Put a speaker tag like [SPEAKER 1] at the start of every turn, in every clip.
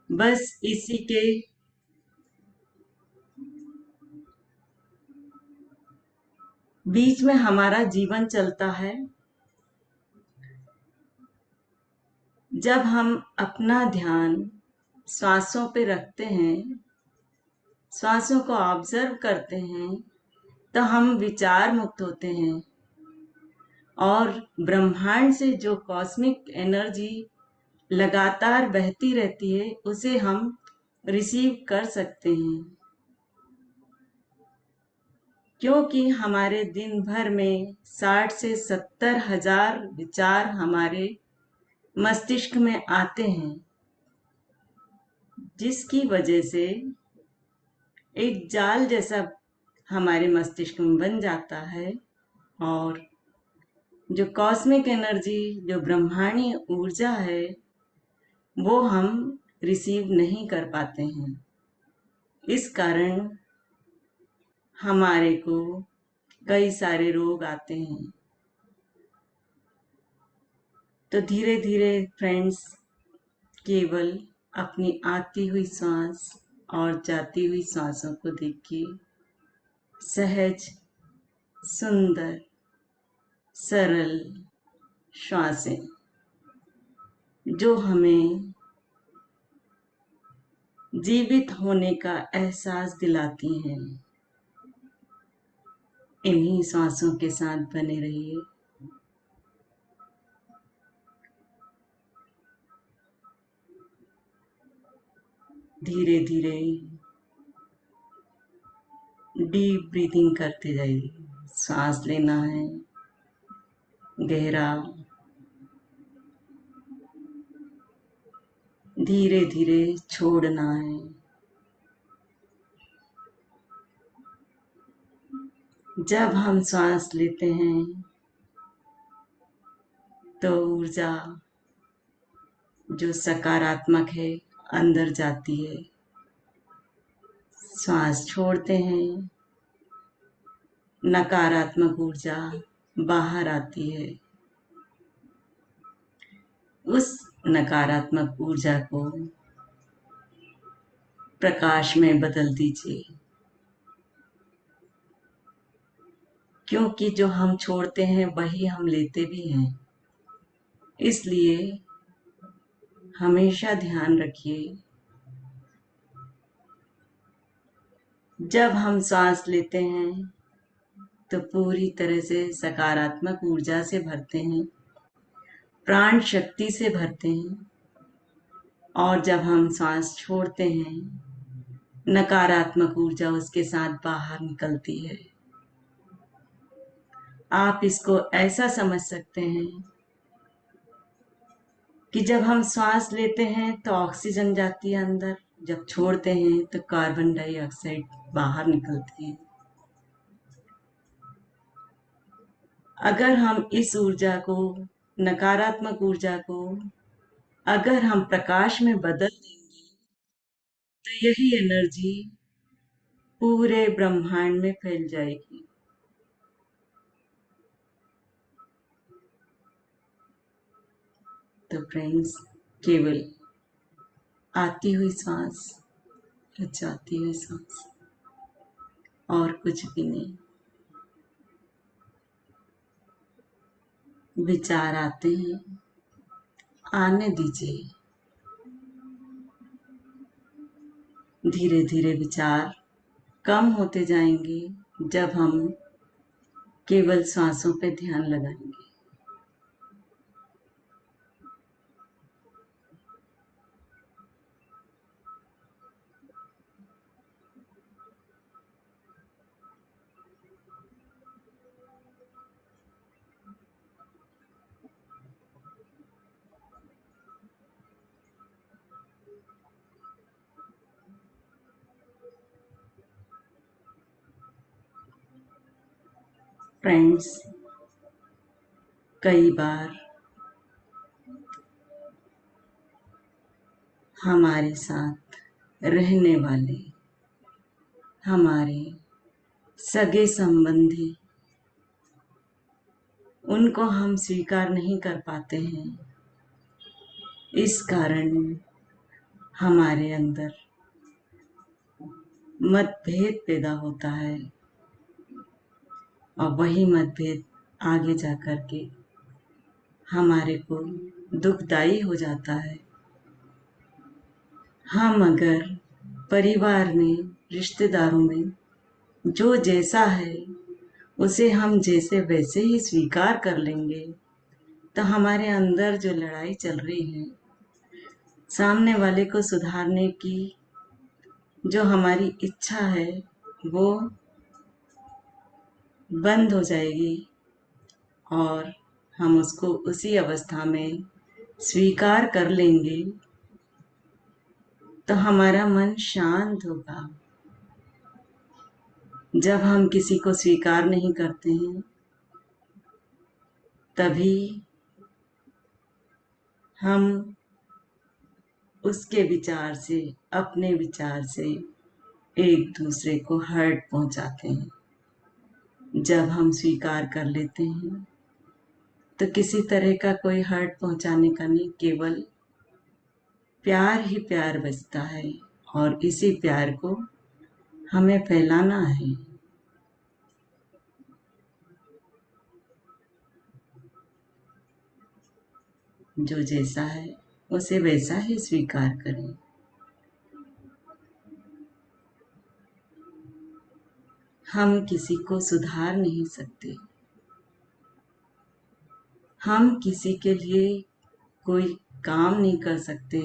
[SPEAKER 1] बस इसी के बीच में हमारा जीवन चलता है। जब हम अपना ध्यान श्वासों पे रखते हैं, श्वासों को ऑब्जर्व करते हैं, तो हम विचार मुक्त होते हैं और ब्रह्मांड से जो कॉस्मिक एनर्जी लगातार बहती रहती है उसे हम रिसीव कर सकते हैं। क्योंकि हमारे दिन भर में 60 से 70 हजार विचार हमारे मस्तिष्क में आते हैं, जिसकी वजह से एक जाल जैसा हमारे मस्तिष्क में बन जाता है और जो कॉस्मिक एनर्जी, जो ब्रह्मांडीय ऊर्जा है, वो हम रिसीव नहीं कर पाते हैं। इस कारण हमारे को कई सारे रोग आते हैं। तो धीरे धीरे फ्रेंड्स, केवल अपनी आती हुई सांस और जाती हुई सांसों को देखिए। सहज, सुंदर, सरल श्वासें जो हमें जीवित होने का एहसास दिलाती हैं। इन्हीं सांसों के साथ बने रहिए। धीरे धीरे डीप ब्रीदिंग करते जाइए। सांस लेना है गहरा, धीरे धीरे छोड़ना है। जब हम सांस लेते हैं तो ऊर्जा जो सकारात्मक है अंदर जाती है। सांस छोड़ते हैं, नकारात्मक ऊर्जा बाहर आती है। उस नकारात्मक ऊर्जा को प्रकाश में बदल दीजिए। क्योंकि जो हम छोड़ते हैं वही हम लेते भी हैं। इसलिए हमेशा ध्यान रखिए, जब हम सांस लेते हैं तो पूरी तरह से सकारात्मक ऊर्जा से भरते हैं, प्राण शक्ति से भरते हैं। और जब हम सांस छोड़ते हैं, नकारात्मक ऊर्जा उसके साथ बाहर निकलती है। आप इसको ऐसा समझ सकते हैं कि जब हम सांस लेते हैं तो ऑक्सीजन जाती है अंदर, जब छोड़ते हैं तो कार्बन डाइऑक्साइड बाहर निकलती है। अगर हम इस ऊर्जा को, नकारात्मक ऊर्जा को अगर हम प्रकाश में बदल देंगे तो यही एनर्जी पूरे ब्रह्मांड में फैल जाएगी। तो फ्रेंड्स, केवल आती हुई सांस और जाती हुई सांस, और कुछ भी नहीं। विचार आते हैं, आने दीजिए। धीरे धीरे विचार कम होते जाएंगे जब हम केवल सांसों पे ध्यान लगाएंगे। फ्रेंड्स, कई बार हमारे साथ रहने वाले हमारे सगे संबंधी, उनको हम स्वीकार नहीं कर पाते हैं। इस कारण हमारे अंदर मतभेद पैदा होता है और वही मतभेद आगे जा कर के हमारे को दुखदाई हो जाता है। हम अगर परिवार में, रिश्तेदारों में जो जैसा है उसे हम जैसे वैसे ही स्वीकार कर लेंगे, तो हमारे अंदर जो लड़ाई चल रही है सामने वाले को सुधारने की, जो हमारी इच्छा है वो बंद हो जाएगी और हम उसको उसी अवस्था में स्वीकार कर लेंगे, तो हमारा मन शांत होगा। जब हम किसी को स्वीकार नहीं करते हैं तभी हम उसके विचार से, अपने विचार से एक दूसरे को हर्ट पहुंचाते हैं। जब हम स्वीकार कर लेते हैं तो किसी तरह का कोई हर्ट पहुंचाने का नहीं, केवल प्यार ही प्यार बचता है और इसी प्यार को हमें फैलाना है। जो जैसा है उसे वैसा ही स्वीकार करें। हम किसी को सुधार नहीं सकते, हम किसी के लिए कोई काम नहीं कर सकते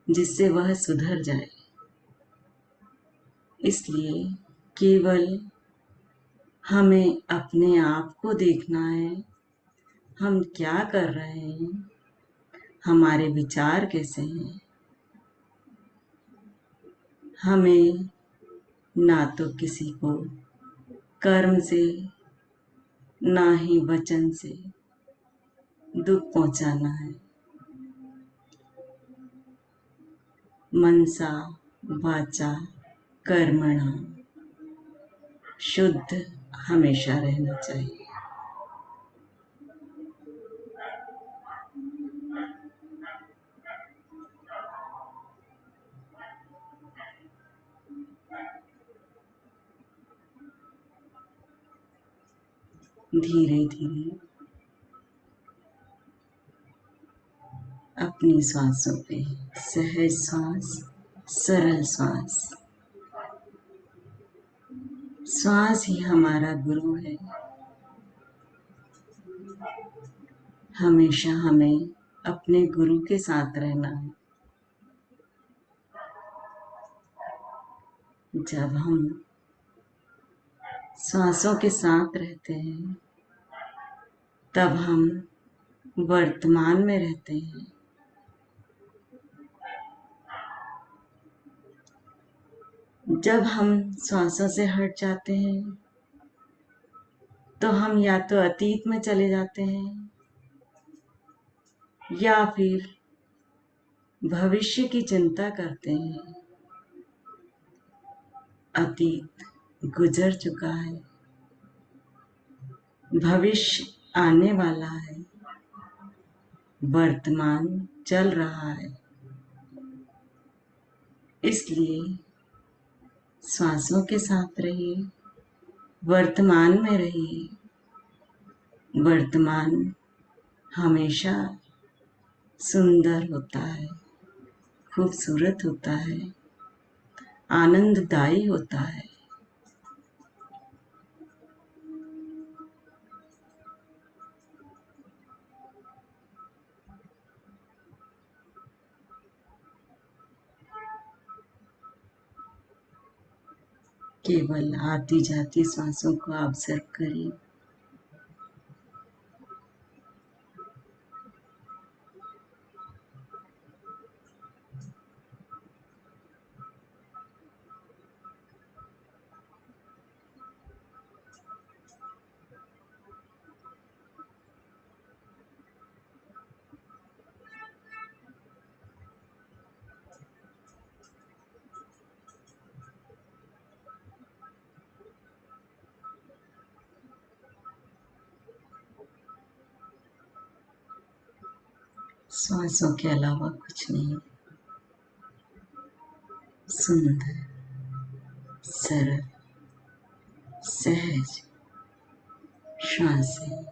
[SPEAKER 1] जिससे वह सुधर जाए। इसलिए केवल हमें अपने आप को देखना है, हम क्या कर रहे हैं, हमारे विचार कैसे हैं। हमें ना तो किसी को कर्म से, ना ही वचन से दुख पहुंचाना है। मनसा वाचा कर्मणा शुद्ध हमेशा रहना चाहिए। धीरे धीरे अपनी सांसों पे सहज सांस, सरल सांस। श्वास ही हमारा गुरु है। हमेशा हमें अपने गुरु के साथ रहना है। जब हम सांसों के साथ रहते हैं तब हम वर्तमान में रहते हैं। जब हम सांसों से हट जाते हैं तो हम या तो अतीत में चले जाते हैं या फिर भविष्य की चिंता करते हैं। अतीत गुजर चुका है, भविष्य आने वाला है, वर्तमान चल रहा है। इसलिए श्वासों के साथ रहिए, वर्तमान में रहिए। वर्तमान हमेशा सुंदर होता है, खूबसूरत होता है, आनंददायी होता है। केवल आती जाती सांसों को ऑब्जर्व करिए। सांसों के अलावा कुछ नहीं। सुंदर, सरल, सहज श्वासें।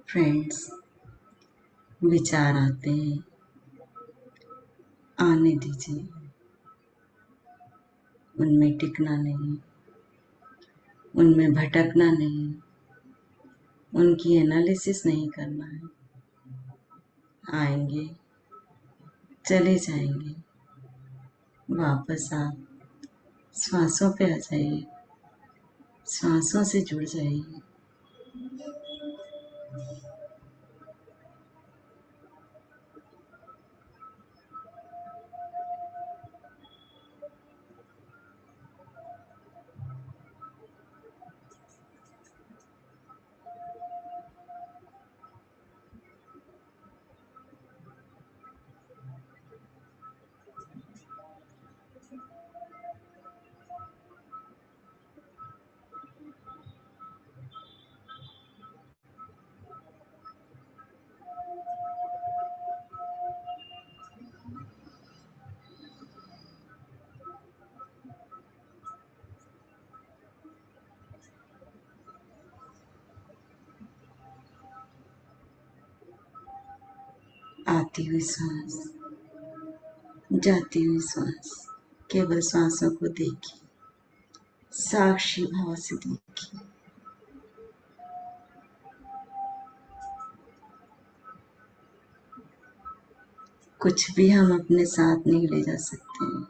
[SPEAKER 1] फ्रेंड्स, विचार आते हैं, आने दीजिए, उनमें टिकना नहीं, उनमें भटकना नहीं, उनकी एनालिसिस नहीं करना है। आएंगे, चले जाएंगे, वापस आप श्वासों पे आ जाइए, श्वासों से जुड़ जाइए। आती हुई सांस, जाती हुई सांस, केवल सांसों को देखिए, साक्षी भाव से देखिए। कुछ भी हम अपने साथ नहीं ले जा सकते हैं,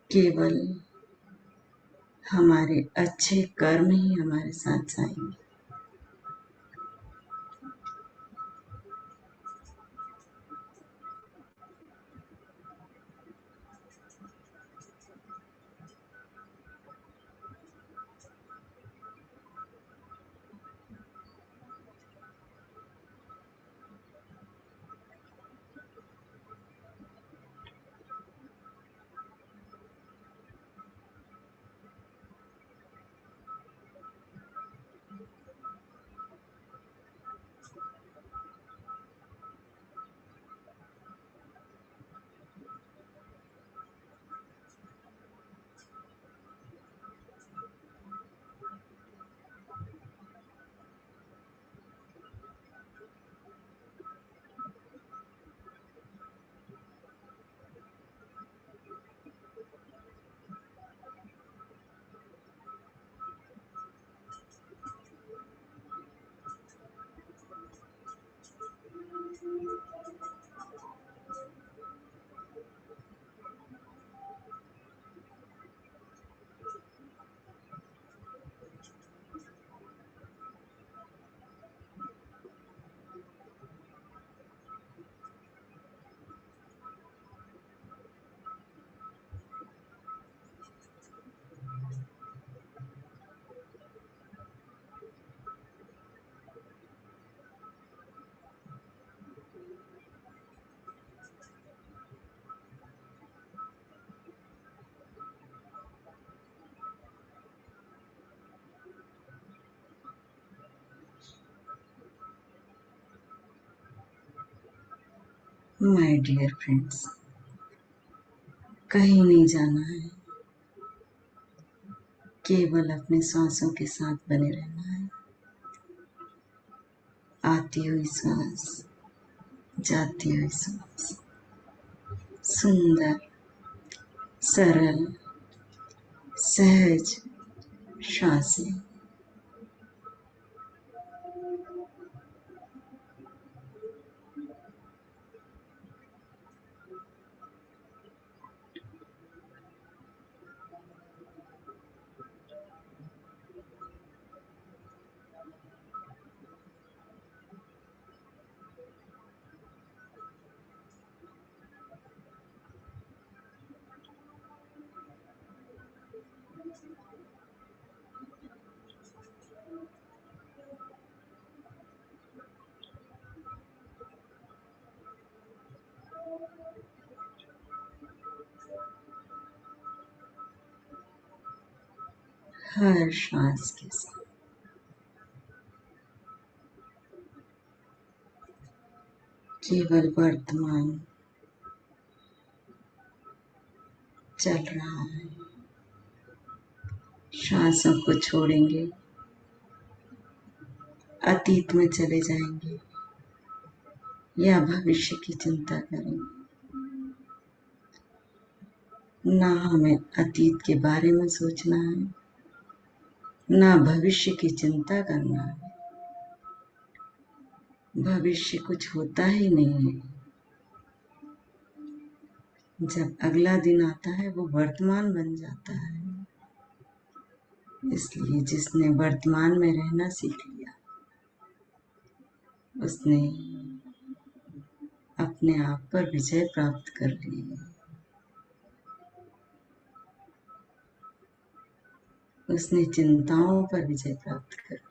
[SPEAKER 1] केवल हमारे अच्छे कर्म ही हमारे साथ जाएंगे। माय डियर फ्रेंड्स, कहीं नहीं जाना है, केवल अपने सांसों के साथ बने रहना है। आती हुई सांस, जाती हुई सांस, सुंदर, सरल, सहज श्वासें। हर श्वास के साथ केवल वर्तमान चल रहा है। श्वासों को छोड़ेंगे, अतीत में चले जाएंगे या भविष्य की चिंता करेंगे। ना हमें अतीत के बारे में सोचना है, ना भविष्य की चिंता करना है। भविष्य कुछ होता ही नहीं है। जब अगला दिन आता है वो वर्तमान बन जाता है। इसलिए जिसने वर्तमान में रहना सीख लिया उसने अपने आप पर विजय प्राप्त कर ली। उसने चिंताओं पर विजय प्राप्त कर ली।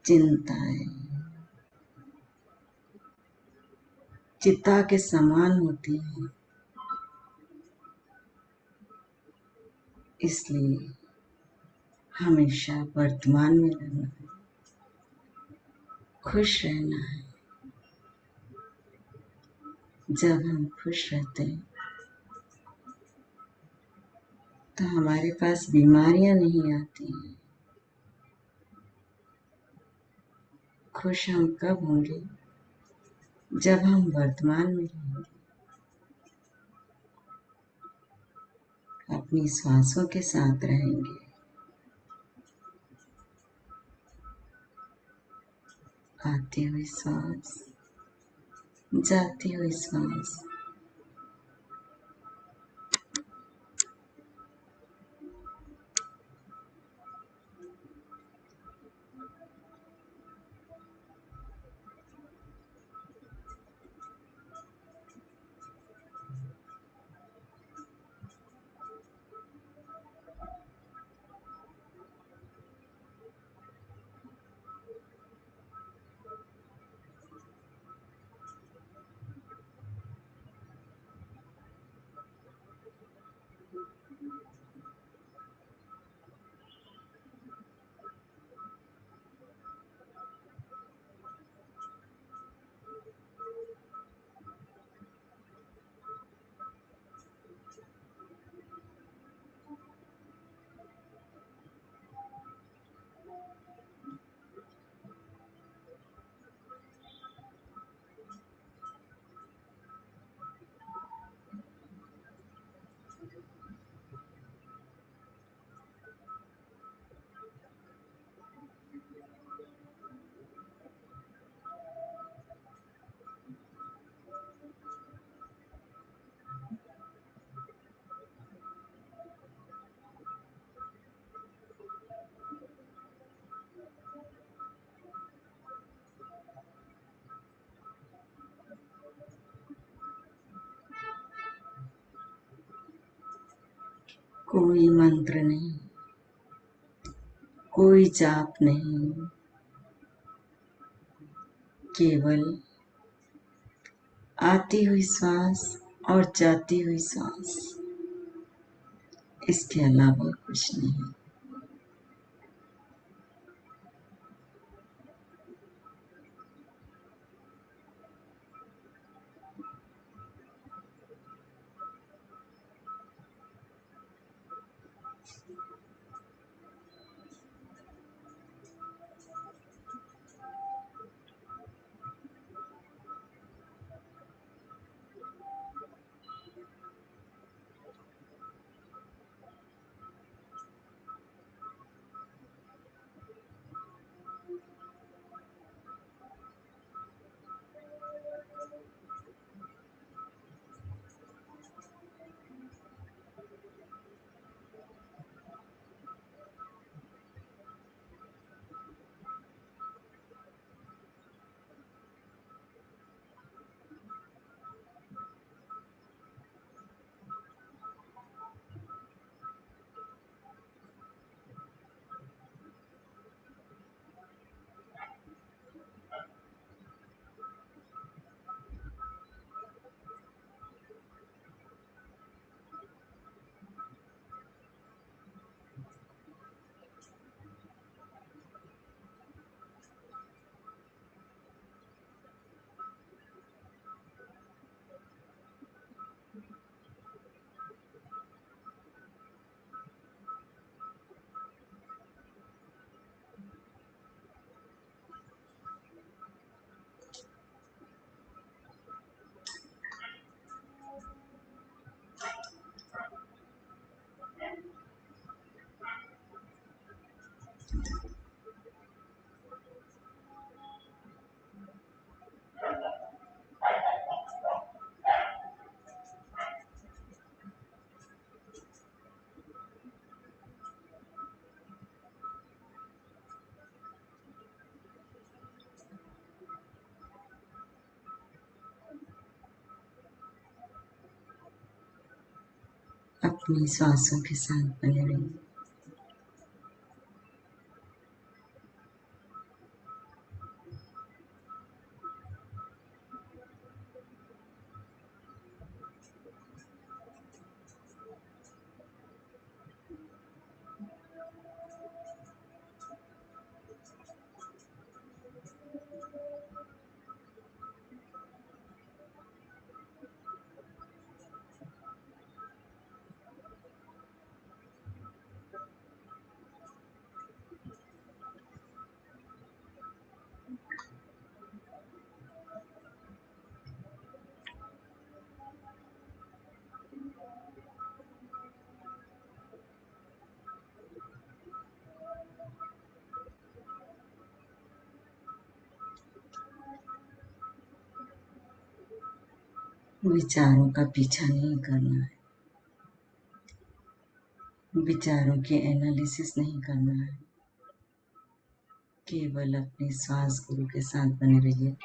[SPEAKER 1] चिंताएं चिता के समान होती हैं, इसलिए हमेशा वर्तमान में रहना है, खुश रहना है। जब हम खुश रहते हैं तो हमारे पास बीमारियां नहीं आती हैं। खुश हम कब होंगे? जब हम वर्तमान में रहेंगे, अपनी सांसों के साथ रहेंगे। आती हुई सांस, जाती हुई सांस, कोई मंत्र नहीं, कोई जाप नहीं, केवल आती हुई सांस और जाती हुई सांस, इसके अलावा कुछ नहीं। अपनी सांसों के साथ बने रहिए। विचारों का पीछा नहीं करना है, विचारों के एनालिसिस नहीं करना है, केवल अपने श्वास गुरु के साथ बने रहिए।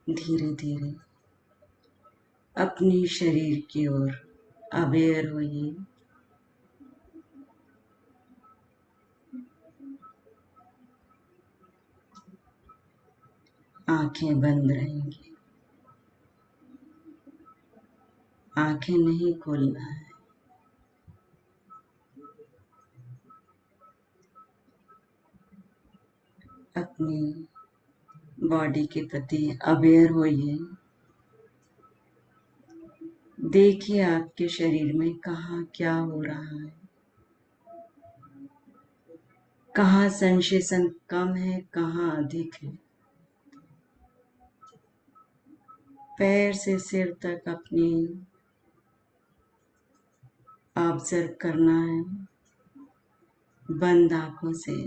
[SPEAKER 1] धीरे धीरे अपने शरीर की ओर अवेयर होइए। आंखें बंद रहेंगी, आंखें नहीं खोलना है। अपनी बॉडी के प्रति अवेयर होइए। देखिए आपके शरीर में कहाँ क्या हो रहा है, कहाँ सेंसेशन कम है, कहाँ अधिक है। पैर से सिर तक अपनी ऑब्जर्व करना है बंद आंखों से।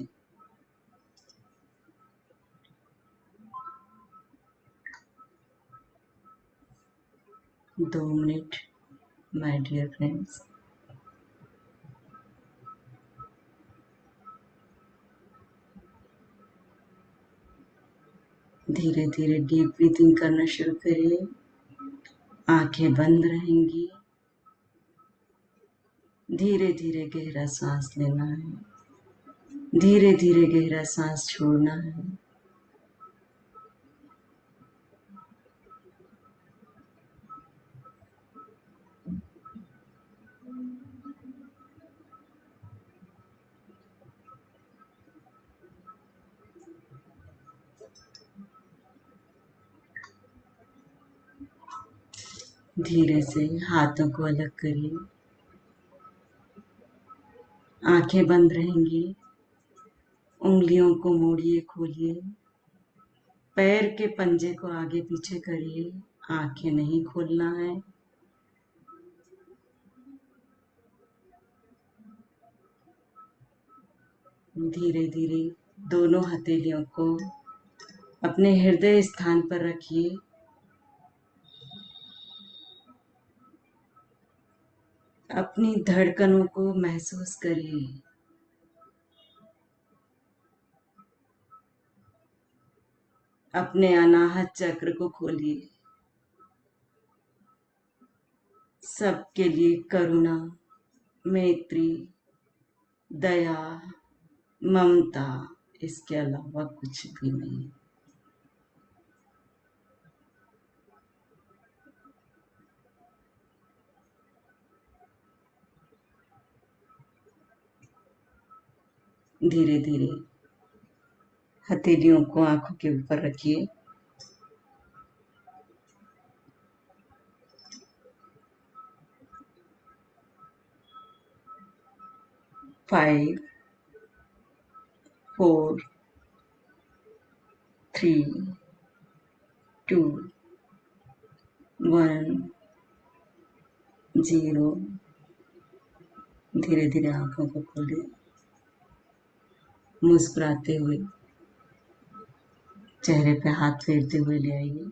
[SPEAKER 1] 2 मिनट माय डियर फ्रेंड्स। धीरे धीरे डीप ब्रीथिंग करना शुरू करिए। आंखें बंद रहेंगी। धीरे धीरे गहरा सांस लेना है, धीरे धीरे गहरा सांस छोड़ना है। धीरे से हाथों को अलग करिए। आंखें बंद रहेंगी। उंगलियों को मोड़िए, खोलिए। पैर के पंजे को आगे पीछे करिए। आंखें नहीं खोलना है। धीरे धीरे दोनों हथेलियों को अपने हृदय स्थान पर रखिए। अपनी धड़कनों को महसूस करिए। अपने अनाहत चक्र को खोलिए। सबके लिए करुणा, मैत्री, दया, ममता, इसके अलावा कुछ भी नहीं। धीरे धीरे हथेलियों को आंखों के ऊपर रखिए। 5 4 3 2 1 0। धीरे धीरे आंखों को खोलें, मुस्कुराते हुए चेहरे पे हाथ फेरते हुए ले आइए।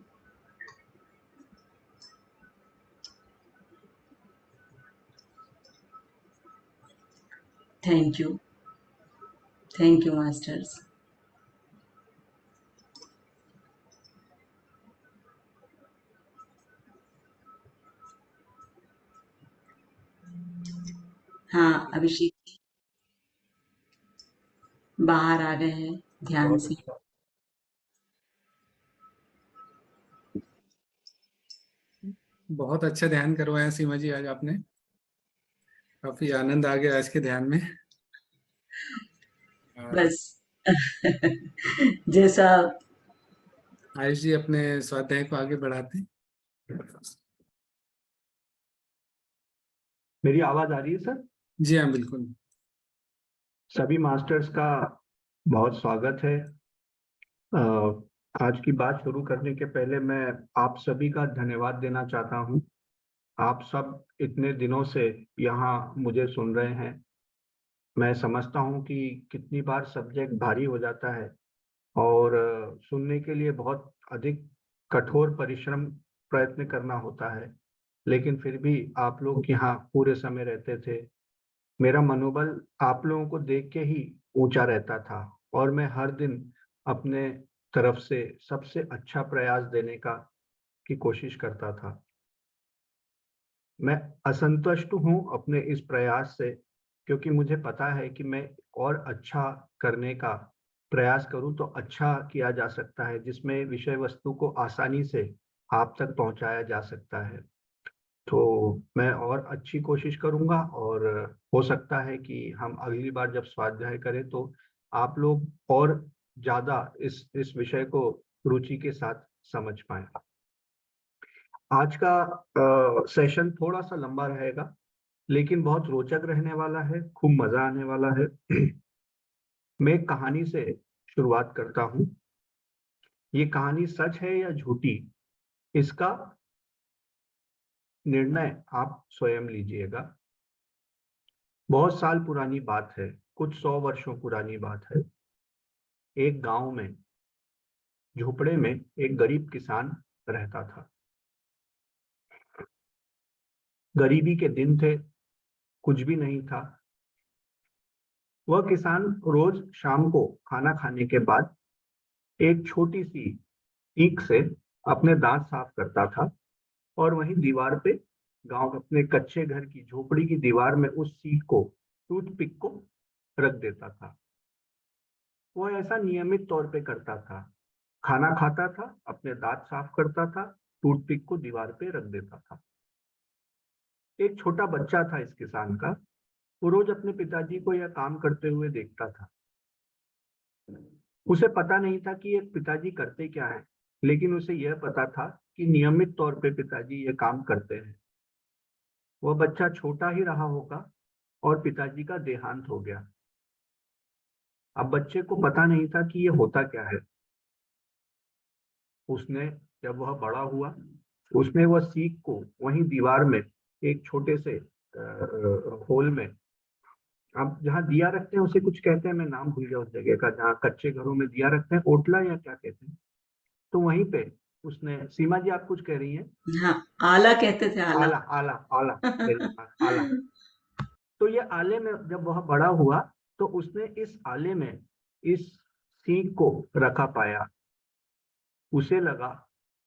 [SPEAKER 1] Thank you masters. हाँ, अभिषेक बाहर आ गए हैं ध्यान
[SPEAKER 2] बहुत
[SPEAKER 1] से।
[SPEAKER 2] अच्छा, बहुत अच्छा ध्यान करवाया सीमा जी आज आपने। काफी आनंद आ गया आज के ध्यान में। और
[SPEAKER 1] बस जैसा
[SPEAKER 2] आयुष जी अपने स्वाध्याय को आगे बढ़ाते हैं।
[SPEAKER 3] मेरी आवाज आ रही है सर?
[SPEAKER 2] जी हाँ, बिल्कुल।
[SPEAKER 3] सभी मास्टर्स का बहुत स्वागत है। अ, आज की बात शुरू करने के पहले मैं आप सभी का धन्यवाद देना चाहता हूं। आप सब इतने दिनों से यहाँ मुझे सुन रहे हैं। मैं समझता हूं कि कितनी बार सब्जेक्ट भारी हो जाता है और सुनने के लिए बहुत अधिक कठोर परिश्रम प्रयत्न करना होता है, लेकिन फिर भी आप लोग यहाँ पूरे समय रहते थे। मेरा मनोबल आप लोगों को देख के ही ऊंचा रहता था और मैं हर दिन अपने तरफ से सबसे अच्छा प्रयास देने की कोशिश करता था। मैं असंतुष्ट हूं अपने इस प्रयास से, क्योंकि मुझे पता है कि मैं और अच्छा करने का प्रयास करूं तो अच्छा किया जा सकता है, जिसमें विषय वस्तु को आसानी से आप तक पहुंचाया जा सकता है। तो मैं और अच्छी कोशिश करूंगा और हो सकता है कि हम अगली बार जब स्वाध्याय करें तो आप लोग और ज्यादा इस विषय को रुचि के साथ समझ पाए। आज का सेशन थोड़ा सा लंबा रहेगा, लेकिन बहुत रोचक रहने वाला है, खूब मजा आने वाला है। मैं एक कहानी से शुरुआत करता हूँ। ये कहानी सच है या झूठी, इसका निर्णय आप स्वयं लीजिएगा। बहुत साल पुरानी बात है, कुछ 100 वर्षों पुरानी बात है। एक गांव में झोपड़े में एक गरीब किसान रहता था। गरीबी के दिन थे, कुछ भी नहीं था। वह किसान रोज शाम को खाना खाने के बाद एक छोटी सी ईख से अपने दांत साफ करता था और वहीं दीवार पे, गांव अपने कच्चे घर की झोपड़ी की दीवार में, उस सीख को, टूथपिक को रख देता था। वह ऐसा नियमित तौर पे करता था। खाना खाता था, अपने दांत साफ करता था, टूथपिक को दीवार पे रख देता था। एक छोटा बच्चा था इस किसान का। वो रोज अपने पिताजी को यह काम करते हुए देखता था। उसे पता नहीं था कि ये पिताजी करते क्या है, लेकिन उसे यह पता था कि नियमित तौर पे पिताजी ये काम करते हैं। वह बच्चा छोटा ही रहा होगा और पिताजी का देहांत हो गया। अब बच्चे को पता नहीं था कि ये होता क्या है। उसने, जब वह बड़ा हुआ, उसने वह सीख को वहीं दीवार में एक छोटे से होल में, आप जहाँ दिया रखते हैं उसे कुछ कहते हैं, मैं नाम भूल गया उस जगह का, जहाँ कच्चे घरों में दिया रखते हैं, ओटला या क्या कहते हैं, तो वहीं पे उसने, सीमा जी आप कुछ कह रही हैं?
[SPEAKER 1] हाँ, आला कहते थे, आला।
[SPEAKER 3] आला, आला, आला, मेरे पास आला। तो ये आले में जब वह बड़ा हुआ तो उसने इस आले में इस सीख को रखा पाया। उसे लगा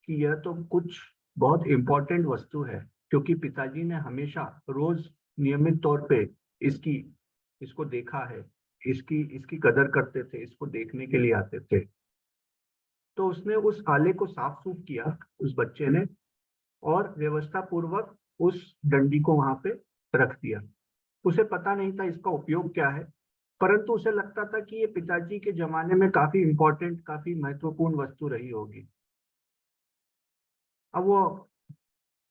[SPEAKER 3] कि यह तो कुछ बहुत इंपॉर्टेंट वस्तु है, क्योंकि पिताजी ने हमेशा रोज नियमित तौर पे इसकी इसको देखा है, इसकी इसकी कदर करते थे, इसको देखने के लिए आते थे। तो उसने उस आले को साफ सूफ किया, उस बच्चे ने, और व्यवस्था पूर्वक उस डंडी को वहां पे रख दिया। उसे पता नहीं था इसका उपयोग क्या है, परंतु उसे लगता था कि ये पिताजी के जमाने में काफी इंपॉर्टेंट, काफी महत्वपूर्ण वस्तु रही होगी। अब वो,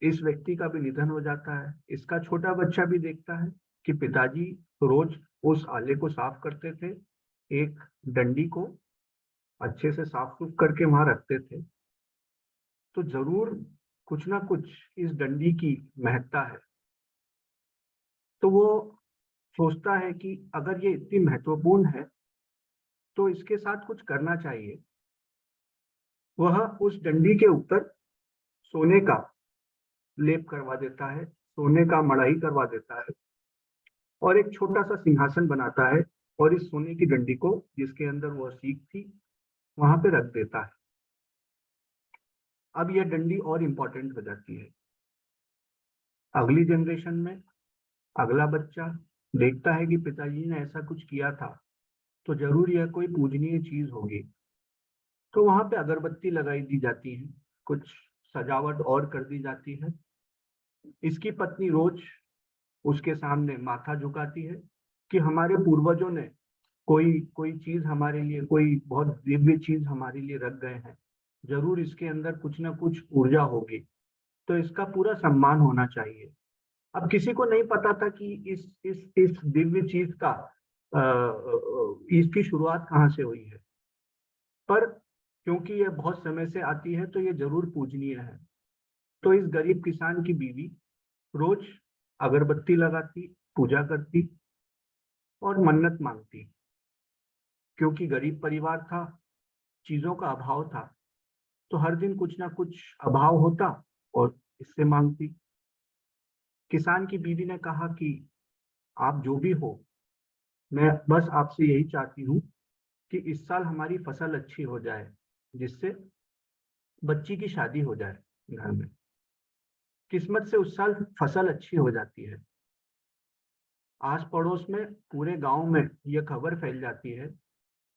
[SPEAKER 3] इस व्यक्ति का भी निधन हो जाता है। इसका छोटा बच्चा भी देखता है कि पिताजी तो रोज उस आले को साफ करते थे, एक डंडी को अच्छे से साफ सुफ करके वहां रखते थे। तो जरूर कुछ ना कुछ इस डंडी की महत्ता है। तो वो सोचता है कि अगर ये इतनी महत्वपूर्ण है तो इसके साथ कुछ करना चाहिए। वह उस डंडी के ऊपर सोने का लेप करवा देता है, सोने का मड़ाई करवा देता है और एक छोटा सा सिंहासन बनाता है और इस सोने की डंडी को, जिसके अंदर वह सीख थी, वहां पे रख देता है। अब यह डंडी और इम्पोर्टेंट हो जाती है। अगली जनरेशन में अगला बच्चा देखता है कि पिताजी ने ऐसा कुछ किया था, तो जरूर यह कोई पूजनीय चीज होगी। तो वहां पे अगरबत्ती लगाई दी जाती है, कुछ सजावट और कर दी जाती है। इसकी पत्नी रोज उसके सामने माथा झुकाती है कि हमारे पूर्वजों ने कोई कोई चीज हमारे लिए, कोई बहुत दिव्य चीज हमारे लिए रख गए हैं, जरूर इसके अंदर कुछ ना कुछ ऊर्जा होगी, तो इसका पूरा सम्मान होना चाहिए। अब किसी को नहीं पता था कि इस दिव्य चीज का इसकी शुरुआत कहाँ से हुई है, पर क्योंकि यह बहुत समय से आती है तो ये जरूर पूजनीय है। तो इस गरीब किसान की बीवी रोज अगरबत्ती लगाती, पूजा करती और मन्नत मांगती। क्योंकि गरीब परिवार था, चीजों का अभाव था, तो हर दिन कुछ ना कुछ अभाव होता और इससे मांगती। किसान की बीवी ने कहा कि आप जो भी हो, मैं बस आपसे यही चाहती हूँ कि इस साल हमारी फसल अच्छी हो जाए, जिससे बच्ची की शादी हो जाए घर में। किस्मत से उस साल फसल अच्छी हो जाती है। आस पड़ोस में, पूरे गांव में यह खबर फैल जाती है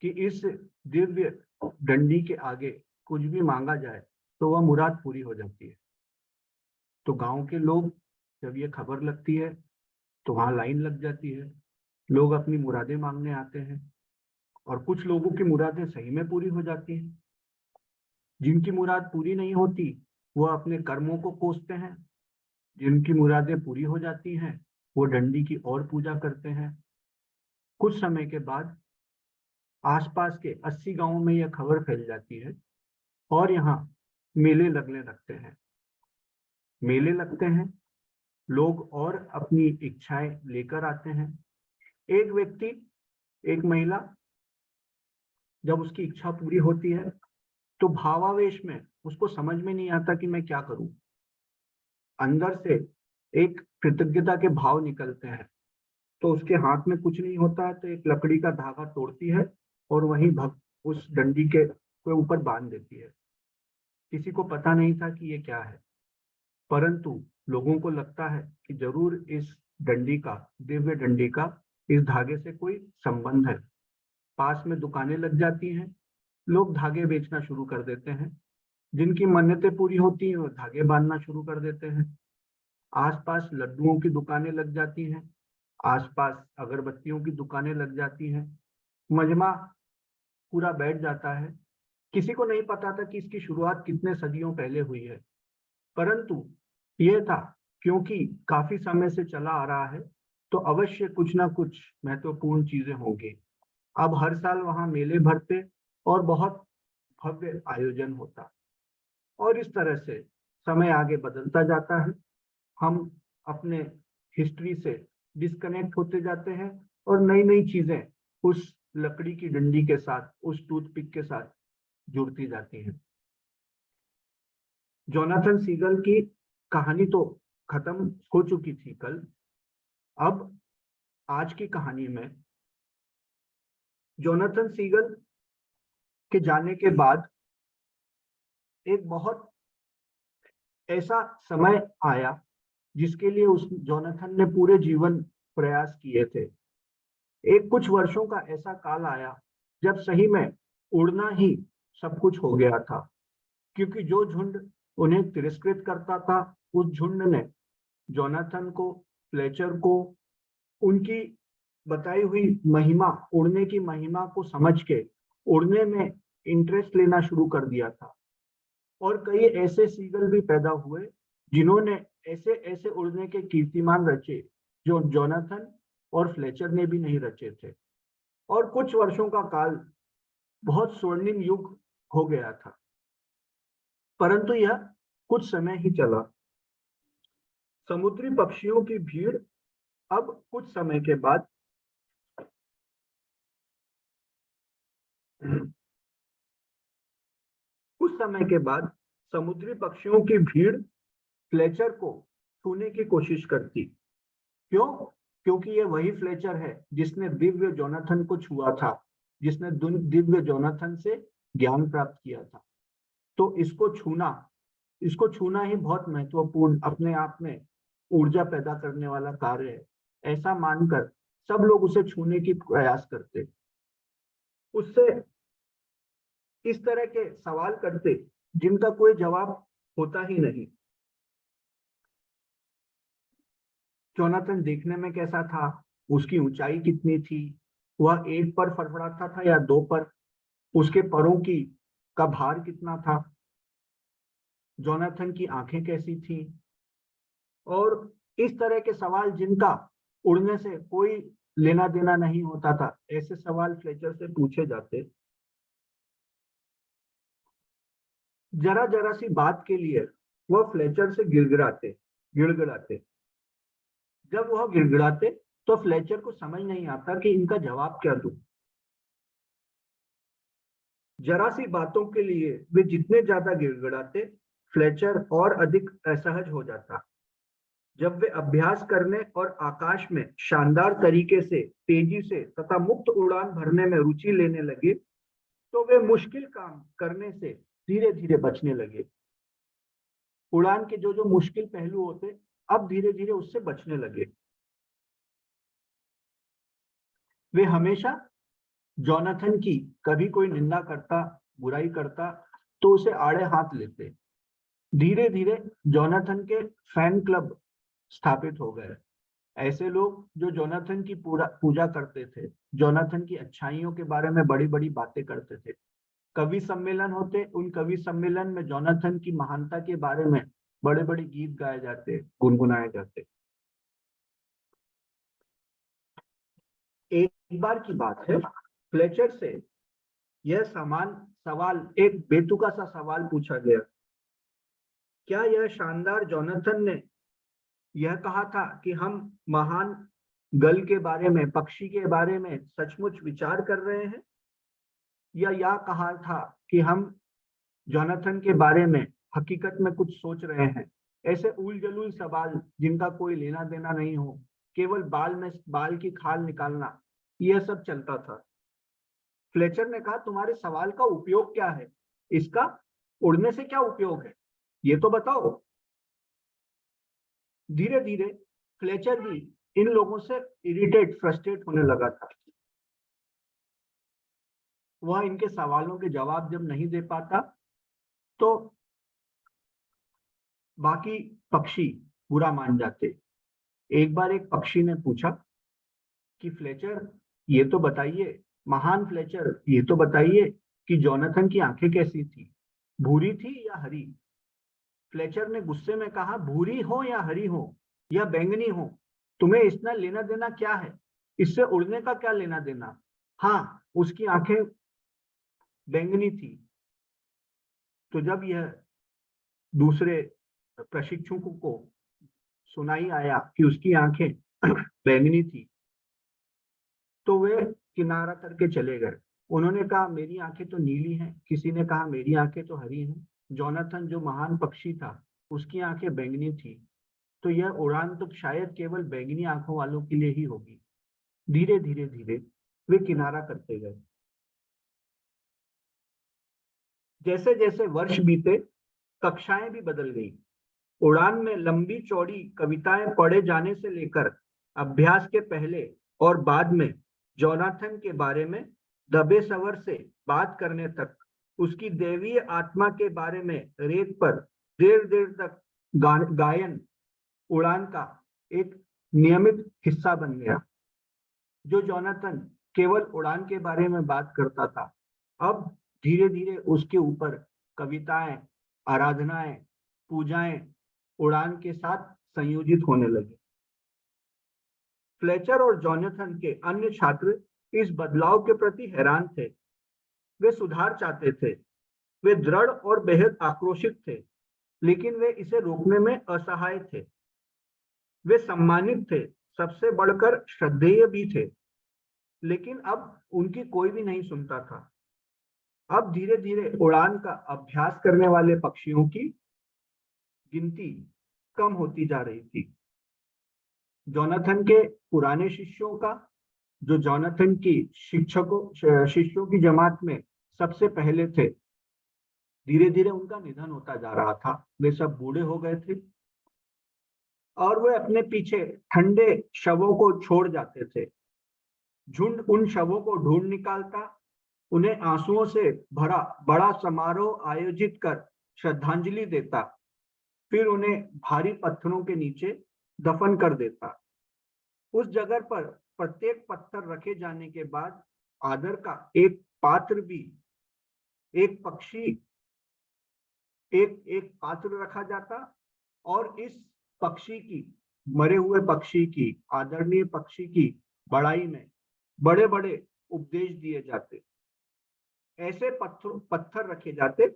[SPEAKER 3] कि इस दिव्य डंडी के आगे कुछ भी मांगा जाए तो वह मुराद पूरी हो जाती है। तो गांव के लोग, जब ये खबर लगती है तो वहां लाइन लग जाती है, लोग अपनी मुरादें मांगने आते हैं और कुछ लोगों की मुरादें सही में पूरी हो जाती हैं। जिनकी मुराद पूरी नहीं होती वह अपने कर्मों को कोसते हैं। जिनकी मुरादें पूरी हो जाती हैं वो डंडी की और पूजा करते हैं। कुछ समय के बाद आसपास के 80 गांवों में यह खबर फैल जाती है और यहाँ मेले लगने लगते हैं। मेले लगते हैं, लोग और अपनी इच्छाएं लेकर आते हैं। एक व्यक्ति, एक महिला, जब उसकी इच्छा पूरी होती है तो भावावेश में उसको समझ में नहीं आता कि मैं क्या करूं। अंदर से एक कृतज्ञता के भाव निकलते हैं, तो उसके हाथ में कुछ नहीं होता है तो एक लकड़ी का धागा तोड़ती है और वहीं उस डंडी के ऊपर बांध देती है। किसी को पता नहीं था कि ये क्या है, परंतु लोगों को लगता है कि जरूर इस डंडी का, दिव्य डंडी का, इस धागे से कोई संबंध है। पास में दुकानें लग जाती हैं, लोग धागे बेचना शुरू कर देते हैं। जिनकी मन्नतें पूरी होती हैं वो धागे बांधना शुरू कर देते हैं। आसपास लड्डुओं की दुकानें लग जाती हैं, आसपास अगरबत्तियों की दुकानें लग जाती हैं। मजमा पूरा बैठ जाता है। किसी को नहीं पता था कि इसकी शुरुआत कितने सदियों पहले हुई है, परंतु यह था क्योंकि काफी समय से चला आ रहा है तो अवश्य कुछ ना कुछ महत्वपूर्ण चीजें होंगी। अब हर साल वहां मेले भरते और बहुत भव्य आयोजन होता और इस तरह से समय आगे बदलता जाता है। हम अपने हिस्ट्री से डिस्कनेक्ट होते जाते हैं और नई नई चीजें उस लकड़ी की डंडी के साथ, उस टूथपिक के साथ जुड़ती जाती हैं। जोनाथन सीगल की कहानी तो खत्म हो चुकी थी कल। अब आज की कहानी में जोनाथन सीगल के जाने के बाद एक बहुत ऐसा समय आया जिसके लिए उस जोनाथन ने पूरे जीवन प्रयास किए थे। एक कुछ वर्षों का ऐसा काल आया जब सही में उड़ना ही सब कुछ हो गया था, क्योंकि जो झुंड उन्हें तिरस्कृत करता था उस झुंड ने जोनाथन को, फ्लेचर को, उनकी बताई हुई महिमा, उड़ने की महिमा को समझ के उड़ने में इंटरेस्ट लेना शुरू कर दिया था। और कई ऐसे सीगल भी पैदा हुए जिन्होंने ऐसे ऐसे उड़ने के कीर्तिमान रचे जो जोनाथन और फ्लेचर ने भी नहीं रचे थे। और कुछ वर्षों का काल बहुत स्वर्णिम युग हो गया था, परंतु यह कुछ समय ही चला। समुद्री पक्षियों की भीड़ अब कुछ समय के बाद समुद्री पक्षियों की भीड़ फ्लेचर को छूने की कोशिश करती। क्यों? क्योंकि ये वही फ्लेचर है जिसने दिव्य जोनाथन को छुआ था, जिसने दिव्य जोनाथन से ज्ञान प्राप्त किया था। तो इसको छूना ही बहुत महत्वपूर्ण, अपने आप में ऊर्जा पैदा करने वाला कार्य है। ऐसा मानकर सब लोग उसे छूने की प्रयास करते, उससे इस तरह के सवाल करते जिनका कोई जवाब होता ही नहीं। जोनाथन देखने में कैसा था? उसकी ऊंचाई कितनी थी? वह एक पर फड़फड़ाता था या दो पर? उसके पैरों का भार कितना था? जोनाथन की आंखें कैसी थी? और इस तरह के सवाल जिनका उड़ने से कोई लेना देना नहीं होता था, ऐसे सवाल फ्लेचर से पूछे जाते। जरा जरा सी बात के लिए वह फ्लेचर से गिड़गिड़ाते। जब वह गिड़गिड़ाते तो फ्लेचर को समझ नहीं आता कि इनका जवाब क्या दूं। जरा सी बातों के लिए वे जितने ज्यादा गिड़गिड़ाते, फ्लेचर और अधिक असहज हो जाता। जब वे अभ्यास करने और आकाश में शानदार तरीके से तेजी से तथा मुक्त उड़ान भरने में रुचि लेने लगे, तो वे मुश्किल काम करने से धीरे धीरे बचने लगे। उड़ान के जो जो मुश्किल पहलू होते, अब धीरे धीरे उससे बचने लगे। वे हमेशा जोनाथन की कभी कोई निंदा करता, बुराई करता, तो उसे आड़े हाथ लेते। धीरे धीरे जोनाथन के फैन क्लब स्थापित हो गए। ऐसे लोग जो जोनाथन की पूजा करते थे, जोनाथन की अच्छाइयों के बारे में बड़ी बड़ी बातें करते थे। कवि सम्मेलन होते, उन कवि सम्मेलन में जोनाथन की महानता के बारे में बड़े बड़े गीत गाए जाते, गुनगुनाए जाते। एक बार की बात है, फ्लेचर से यह सवाल एक बेतुका सा सवाल पूछा गया। क्या यह शानदार जोनाथन ने यह कहा था कि हम महान गल के बारे में, पक्षी के बारे में सचमुच विचार कर रहे हैं, या यह कहा था कि हम जोनाथन के बारे में हकीकत में कुछ सोच रहे हैं? ऐसे उलझुल सवाल जिनका कोई लेना देना नहीं हो, केवल बाल की खाल निकालना, यह सब चलता था। फ्लेचर ने कहा, तुम्हारे सवाल का उपयोग क्या है? इसका उड़ने से क्या उपयोग है, ये तो बताओ। धीरे धीरे फ्लेचर भी इन लोगों से फ्रस्ट्रेट होने लगा था। वह इनके सवालों के जवाब जब नहीं दे पाता, तो बाकी पक्षी बुरा मान जाते। एक बार एक पक्षी ने पूछा कि फ्लेचर, ये तो बताइए, महान फ्लेचर, ये तो बताइए कि जोनाथन की आंखें कैसी थी, भूरी थी या हरी? फ्लेचर ने गुस्से में कहा, भूरी हो या हरी हो या बैंगनी हो, तुम्हें इसका लेना देना क्या है? इससे उड़ने का क्या लेना देना? हाँ, उसकी आंखें बैंगनी थी। तो जब यह दूसरे प्रशिक्षुओं को सुनाई आया कि उसकी आंखें बैंगनी थी, तो वे किनारा करके चले गए। उन्होंने कहा, मेरी आंखें तो नीली हैं। किसी ने कहा, मेरी आंखें तो हरी हैं। जोनाथन जो महान पक्षी था, उसकी आंखें बैंगनी थी, तो यह उड़ान तो शायद केवल बैंगनी आंखों वालों के लिए ही होगी। धीरे धीरे धीरे वे किनारा करते गए। जैसे जैसे वर्ष बीते, कक्षाएं भी बदल गई। उड़ान में लंबी चौड़ी कविताएं पढ़े जाने से लेकर अभ्यास के पहले और बाद में जोनाथन के बारे में दबे सवर से बात करने तक, उसकी दैवीय आत्मा के बारे में रेत पर देर देर तक गायन उड़ान का एक नियमित हिस्सा बन गया। जो जोनाथन केवल उड़ान के बारे में बात करता था, अब धीरे धीरे उसके ऊपर कविताएं, आराधनाएं, पूजाएं उड़ान के साथ संयोजित होने लगी। फ्लेचर और जॉनथन के अन्य छात्र इस बदलाव के प्रति हैरान थे। वे सुधार चाहते थे, वे दृढ़ और बेहद आक्रोशित थे, लेकिन वे इसे रोकने में असहाय थे। वे सम्मानित थे, सबसे बढ़कर श्रद्धेय भी थे, लेकिन अब उनकी कोई भी नहीं सुनता था। अब धीरे धीरे उड़ान का अभ्यास करने वाले पक्षियों की गिनती कम होती जा रही थी। जॉनथन के पुराने शिष्यों का, जो जॉनथन की शिष्यों की जमात में सबसे पहले थे, धीरे धीरे उनका निधन होता जा रहा था। वे सब बूढ़े हो गए थे और वे अपने पीछे ठंडे शवों को छोड़ जाते थे। झुंड उन शवों को ढूंढ निकालता, उन्हें आंसुओं से भरा बड़ा समारोह आयोजित कर श्रद्धांजलि देता, फिर उन्हें भारी पत्थरों के नीचे दफन कर देता। उस जगह पर प्रत्येक पत्थर रखे जाने के बाद आदर का एक पात्र भी, एक पक्षी, एक पात्र रखा जाता और इस पक्षी की, मरे हुए पक्षी की, आदरणीय पक्षी की बड़ाई में बड़े बड़े उपदेश दिए जाते। ऐसे पत्थर रखे जाते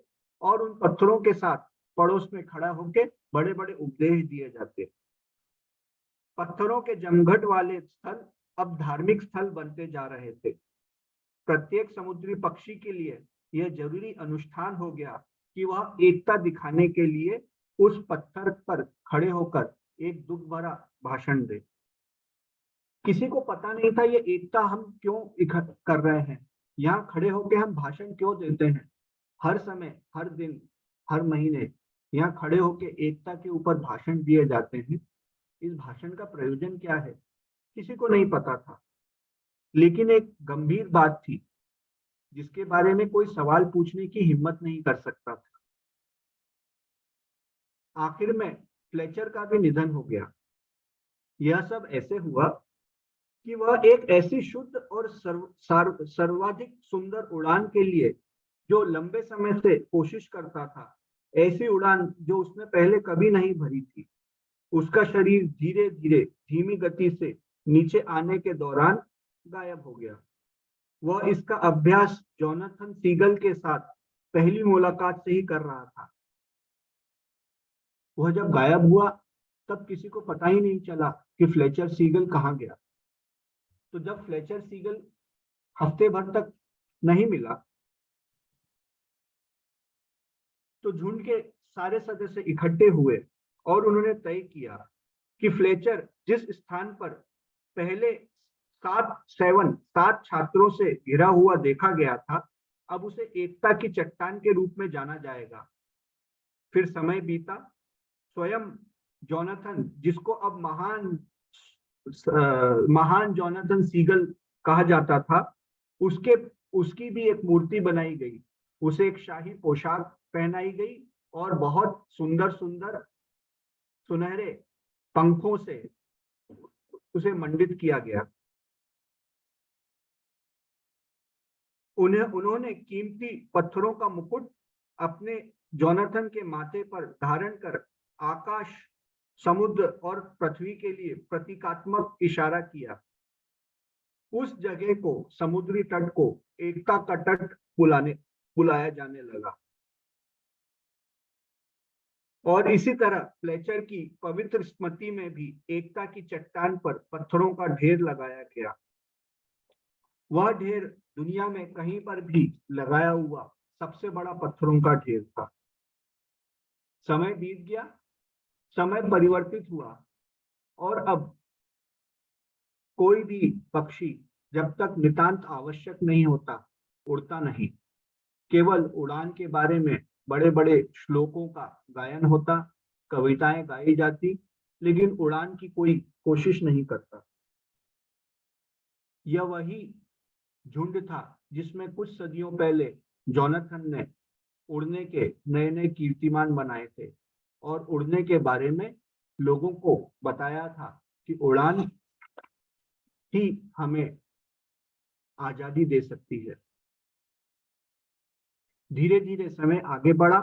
[SPEAKER 3] और उन पत्थरों के साथ पड़ोस में खड़ा होकर बड़े बड़े उपदेश दिए जाते। पत्थरों के जमघट वाले स्थल अब धार्मिक स्थल बनते जा रहे थे। प्रत्येक समुद्री पक्षी के लिए यह जरूरी अनुष्ठान हो गया कि वह एकता दिखाने के लिए उस पत्थर पर खड़े होकर एक दुख भरा भाषण दे। किसी को पता नहीं था ये एकता हम क्यों इकट्ठा कर रहे हैं, यहाँ खड़े होकर हम भाषण क्यों देते हैं। हर समय, हर दिन, हर महीने यहाँ खड़े होकर एकता के ऊपर भाषण दिए जाते हैं। इस भाषण का प्रयोजन क्या है, किसी को नहीं पता था। लेकिन एक गंभीर बात थी जिसके बारे में कोई सवाल पूछने की हिम्मत नहीं कर सकता था। आखिर में फ्लेचर का भी निधन हो गया। यह सब ऐसे हुआ कि वह एक ऐसी शुद्ध और सर्वाधिक सुंदर उड़ान के लिए, जो लंबे समय से कोशिश करता था, ऐसी उड़ान जो उसने पहले कभी नहीं भरी थी, उसका शरीर धीरे धीरे धीमी गति से नीचे आने के दौरान गायब हो गया। वह इसका अभ्यास जॉनथन सीगल के साथ पहली मुलाकात से ही कर रहा था। वह जब गायब हुआ तब किसी को पता ही नहीं चला कि फ्लेचर सीगल कहाँ गया। तो जब फ्लेचर सीगल हफ्ते भर तक नहीं मिला तो झुंड के सारे सदस्य इकट्ठे हुए और उन्होंने तय किया कि फ्लेचर जिस स्थान पर पहले 7 छात्रों से घिरा हुआ देखा गया था, अब उसे एकता की चट्टान के रूप में जाना जाएगा। फिर समय बीता। स्वयं जॉनथन, जिसको अब महान जॉनथन सीगल कहा जाता था, उसकी भी एक मूर्ति बनाई गई। उसे एक शाही पोशाक पहनाई गई और बहुत सुंदर सुंदर सुनहरे पंखों से उसे मंडित किया गया। उन्होंने कीमती पत्थरों का मुकुट अपने जॉनथन के माथे पर धारण कर आकाश, समुद्र और पृथ्वी के लिए प्रतीकात्मक इशारा किया। उस जगह को, समुद्री तट को, एकता का तट बुलाया जाने लगा। और इसी तरह फ्लेचर की पवित्र स्मृति में भी एकता की चट्टान पर पत्थरों का ढेर लगाया गया। वह ढेर दुनिया में कहीं पर भी लगाया हुआ सबसे बड़ा पत्थरों का ढेर था। समय बीत गया, समय परिवर्तित हुआ और अब कोई भी पक्षी जब तक नितांत आवश्यक नहीं होता उड़ता नहीं। केवल उड़ान के बारे में बड़े बड़े श्लोकों का गायन होता, कविताएं गाई जाती, लेकिन उड़ान की कोई कोशिश नहीं करता। यह वही झुंड था जिसमें कुछ सदियों पहले जॉनथन ने उड़ने के नए नए कीर्तिमान बनाए थे और उड़ने के बारे में लोगों को बताया था कि उड़ान ही हमें आजादी दे सकती है। धीरे धीरे समय आगे बढ़ा।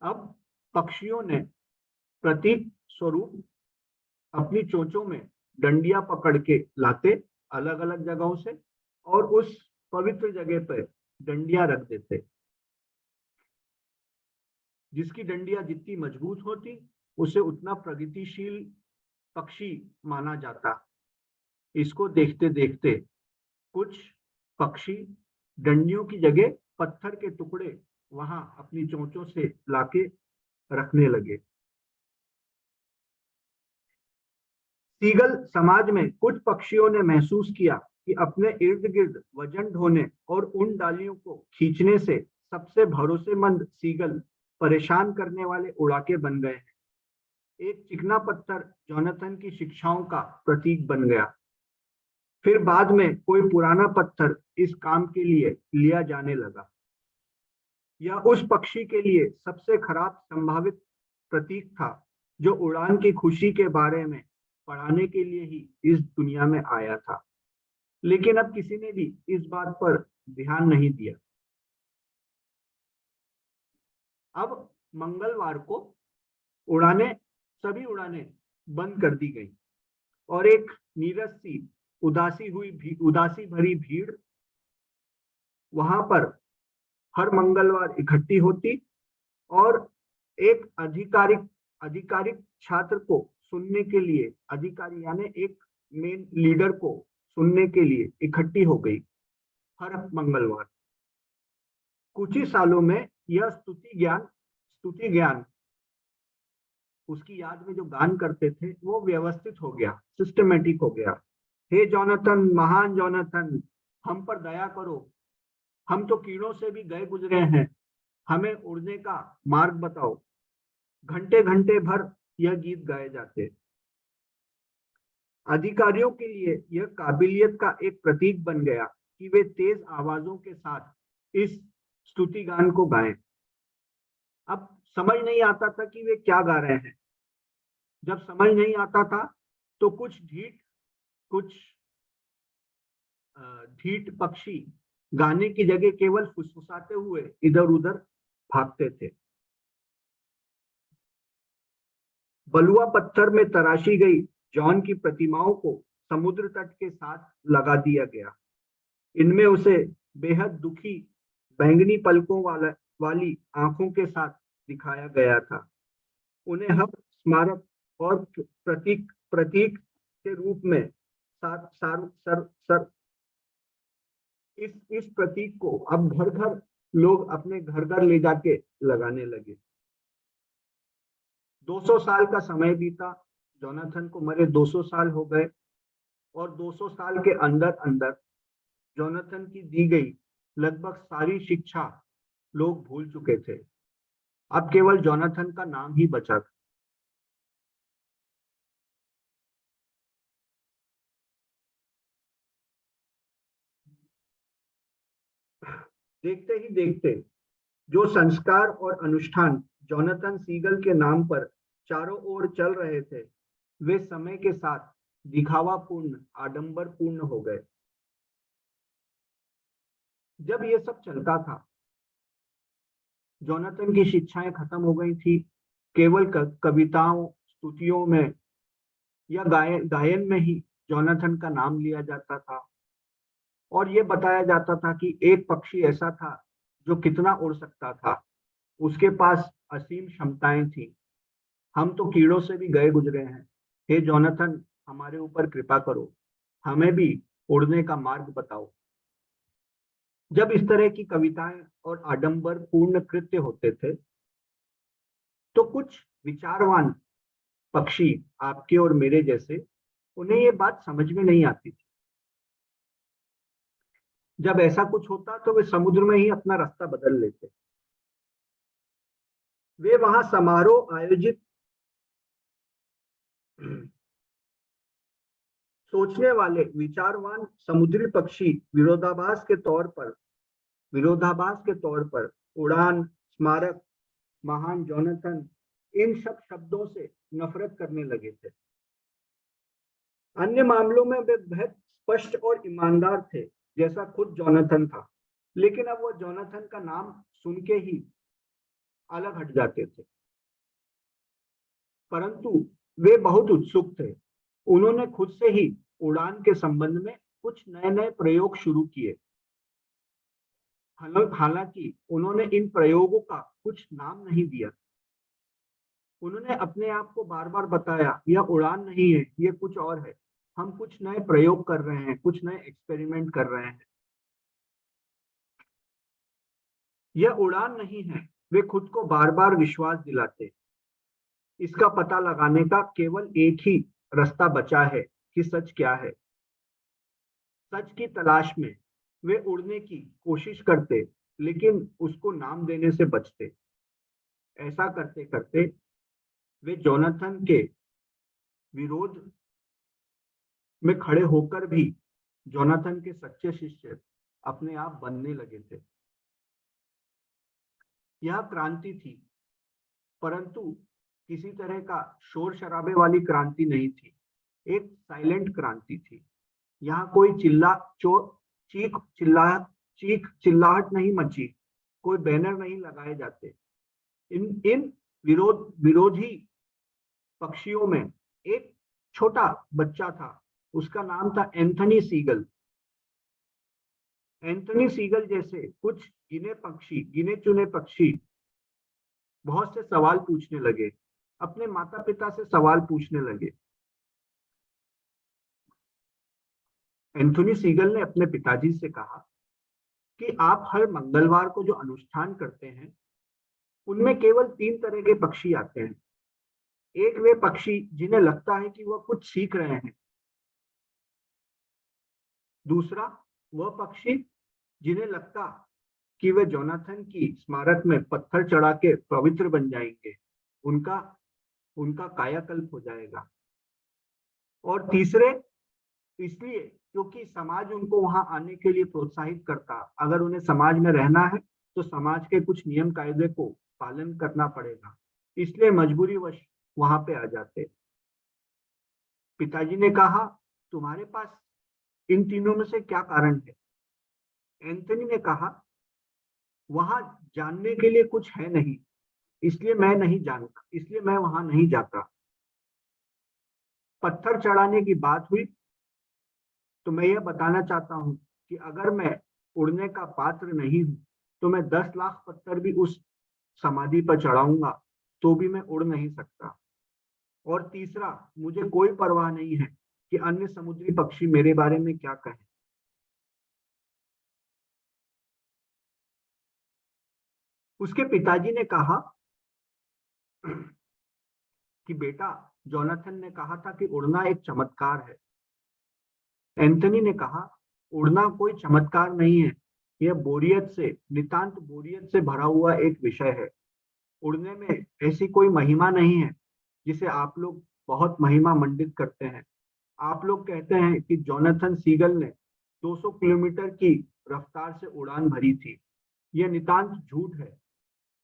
[SPEAKER 3] अब पक्षियों ने प्रतीक स्वरूप अपनी चोंचों में डंडियां पकड़ के लाते अलग अलग जगहों से और उस पवित्र जगह पर डंडियां रख देते। जिसकी डंडियां जितनी मजबूत होती उसे उतना प्रगतिशील पक्षी माना जाता। इसको देखते देखते कुछ पक्षी डंडियों की जगह पत्थर के टुकड़े वहां अपनी चोंचों से लाके रखने लगे। सीगल समाज में कुछ पक्षियों ने महसूस किया कि अपने इर्द गिर्द वजन ढोने और उन डालियों को खींचने से सबसे भरोसेमंद सीगल परेशान करने वाले उड़ाके बन गए हैं। एक चिकना पत्थर जोनाथन की शिक्षाओं का प्रतीक बन गया। फिर बाद में कोई पुराना पत्थर इस काम के लिए लिया जाने लगा। यह उस पक्षी के लिए सबसे खराब संभावित प्रतीक था जो उड़ान की खुशी के बारे में पढ़ाने के लिए ही इस दुनिया में आया था। लेकिन अब किसी ने भी इस बात पर ध्यान नहीं दिया। अब मंगलवार को सभी उड़ानें बंद कर दी गई और एक नीरस सी उदासी भरी भीड़ वहां पर हर मंगलवार इकट्ठी होती और एक आधिकारिक छात्र को सुनने के लिए, अधिकारी यानी एक मेन लीडर को सुनने के लिए इकट्ठी हो गई हर मंगलवार। कुछ ही सालों में यह स्तुति ज्ञान उसकी याद में जो गान करते थे वो व्यवस्थित हो गया, सिस्टमेटिक हो गया। हे जोनाथन, महान जोनाथन, हम पर दया करो, हम तो कीड़ों से भी गए गुजरे हैं, हमें उड़ने का मार्ग बताओ। घंटे घंटे भर यह गीत गाए जाते। अधिकारियों के लिए यह काबिलियत का एक प्रतीक बन गया कि वे तेज आवाजों के साथ इस स्तुति गान को गाएं। अब समझ नहीं आता था कि वे क्या गा रहे हैं। जब समझ नहीं आता था तो कुछ ढीठ पक्षी गाने की जगह केवल फुसफुसाते हुए इधर उधर भागते थे। बलुआ पत्थर में तराशी गई जॉन की प्रतिमाओं को समुद्र तट के साथ लगा दिया गया। इनमें उसे बेहद दुखी बैंगनी पलकों वाली आंखों के साथ दिखाया गया था। उन्हें हम स्मारक और प्रतीक के रूप में इस प्रतीक को अब घर घर लोग अपने घर घर ले जाके लगाने लगे। 200 साल का समय बीता, जोनाथन को मरे 200 साल हो गए और 200 साल के अंदर अंदर जोनाथन की दी गई लगभग सारी शिक्षा लोग भूल चुके थे। अब केवल जोनाथन का नाम ही बचा था। देखते ही देखते जो संस्कार और अनुष्ठान जोनाथन सीगल के नाम पर चारों ओर चल रहे थे वे समय के साथ दिखावापूर्ण, आडंबरपूर्ण हो गए। जब ये सब चलता था, जोनाथन की शिक्षाएं खत्म हो गई थी। केवल कविताओं, स्तुतियों में या गायन में ही जोनाथन का नाम लिया जाता था और ये बताया जाता था कि एक पक्षी ऐसा था जो कितना उड़ सकता था, उसके पास असीम क्षमताएं थी। हम तो कीड़ों से भी गए गुजरे हैं। हे जोनाथन, हमारे ऊपर कृपा करो, हमें भी उड़ने का मार्ग बताओ। जब इस तरह की कविताएं और आडंबर पूर्ण कृत्य होते थे तो कुछ विचारवान पक्षी, आपके और मेरे जैसे, उन्हें ये बात समझ में नहीं आती थी। जब ऐसा कुछ होता तो वे समुद्र में ही अपना रास्ता बदल लेते। वे वहां समारोह आयोजित सोचने वाले विचारवान समुद्री पक्षी विरोधाभास के तौर पर उड़ान, स्मारक, महान जोनाथन, इन सब शब्दों से नफरत करने लगे थे। अन्य मामलों में वे बहुत स्पष्ट और ईमानदार थे, जैसा खुद जोनाथन था। लेकिन अब वो जोनाथन का नाम सुन के ही अलग हट जाते थे। परंतु वे बहुत उत्सुक थे। उन्होंने खुद से ही उड़ान के संबंध में कुछ नए नए प्रयोग शुरू किए। हालांकि उन्होंने इन प्रयोगों का कुछ नाम नहीं दिया। उन्होंने अपने आप को बार बार बताया, यह उड़ान नहीं है, ये कुछ और है। हम कुछ नए प्रयोग कर रहे हैं, कुछ नए एक्सपेरिमेंट कर रहे हैं। यह उड़ान नहीं है, वे खुद को बार बार विश्वास दिलाते। इसका पता लगाने का केवल एक ही रास्ता बचा है कि सच क्या है। सच की तलाश में वे उड़ने की कोशिश करते, लेकिन उसको नाम देने से बचते। ऐसा करते करते वे जोनाथन के विरोध में खड़े होकर भी जोनाथन के सच्चे शिष्य अपने आप बनने लगे थे। यह क्रांति थी, परंतु किसी तरह का शोर शराबे वाली क्रांति नहीं थी। एक साइलेंट क्रांति थी। यहाँ कोई चीख चिल्लाहट नहीं मची, कोई बैनर नहीं लगाए जाते। इन विरोधी पक्षियों में एक छोटा बच्चा था, उसका नाम था एंथनी सीगल। एंथनी सीगल जैसे कुछ गिने चुने पक्षी बहुत से सवाल पूछने लगे, अपने माता पिता से सवाल पूछने लगे। एंथनी सीगल ने अपने पिताजी से कहा कि आप हर मंगलवार को जो अनुष्ठान करते हैं, उनमें केवल 3 तरह के पक्षी आते हैं। एक वे पक्षी जिन्हें लगता है कि वह कुछ सीख रहे हैं। दूसरा वह पक्षी जिन्हें लगता कि वे जोनाथन की स्मारक में पत्थर चढ़ा के पवित्र बन जाएंगे, उनका कायाकल्प हो जाएगा। और तीसरे इसलिए क्योंकि समाज उनको वहां आने के लिए प्रोत्साहित करता। अगर उन्हें समाज में रहना है तो समाज के कुछ नियम कायदे को पालन करना पड़ेगा, इसलिए मजबूरीवश वहां पे आ जाते। पिताजी ने कहा, तुम्हारे पास इन तीनों में से क्या कारण है? एंथनी ने कहा, वहां जानने के लिए कुछ है नहीं, इसलिए मैं वहां नहीं जाता। पत्थर चढ़ाने की बात हुई तो मैं यह बताना चाहता हूं कि अगर मैं उड़ने का पात्र नहीं हूं तो मैं 10 लाख पत्थर भी उस समाधि पर चढ़ाऊंगा तो भी मैं उड़ नहीं सकता। और तीसरा, मुझे कोई परवाह नहीं है कि अन्य समुद्री पक्षी मेरे बारे में क्या कहें। उसके पिताजी ने कहा कि बेटा, जोनाथन ने कहा था कि उड़ना एक चमत्कार है। एंथनी ने कहा, उड़ना कोई चमत्कार नहीं है, यह नितांत बोरियत से भरा हुआ एक विषय है। उड़ने में ऐसी कोई महिमा नहीं है जिसे आप लोग बहुत महिमा मंडित करते हैं। आप लोग कहते हैं कि जोनाथन सीगल ने 200 किलोमीटर की रफ्तार से उड़ान भरी थी। यह नितांत झूठ है,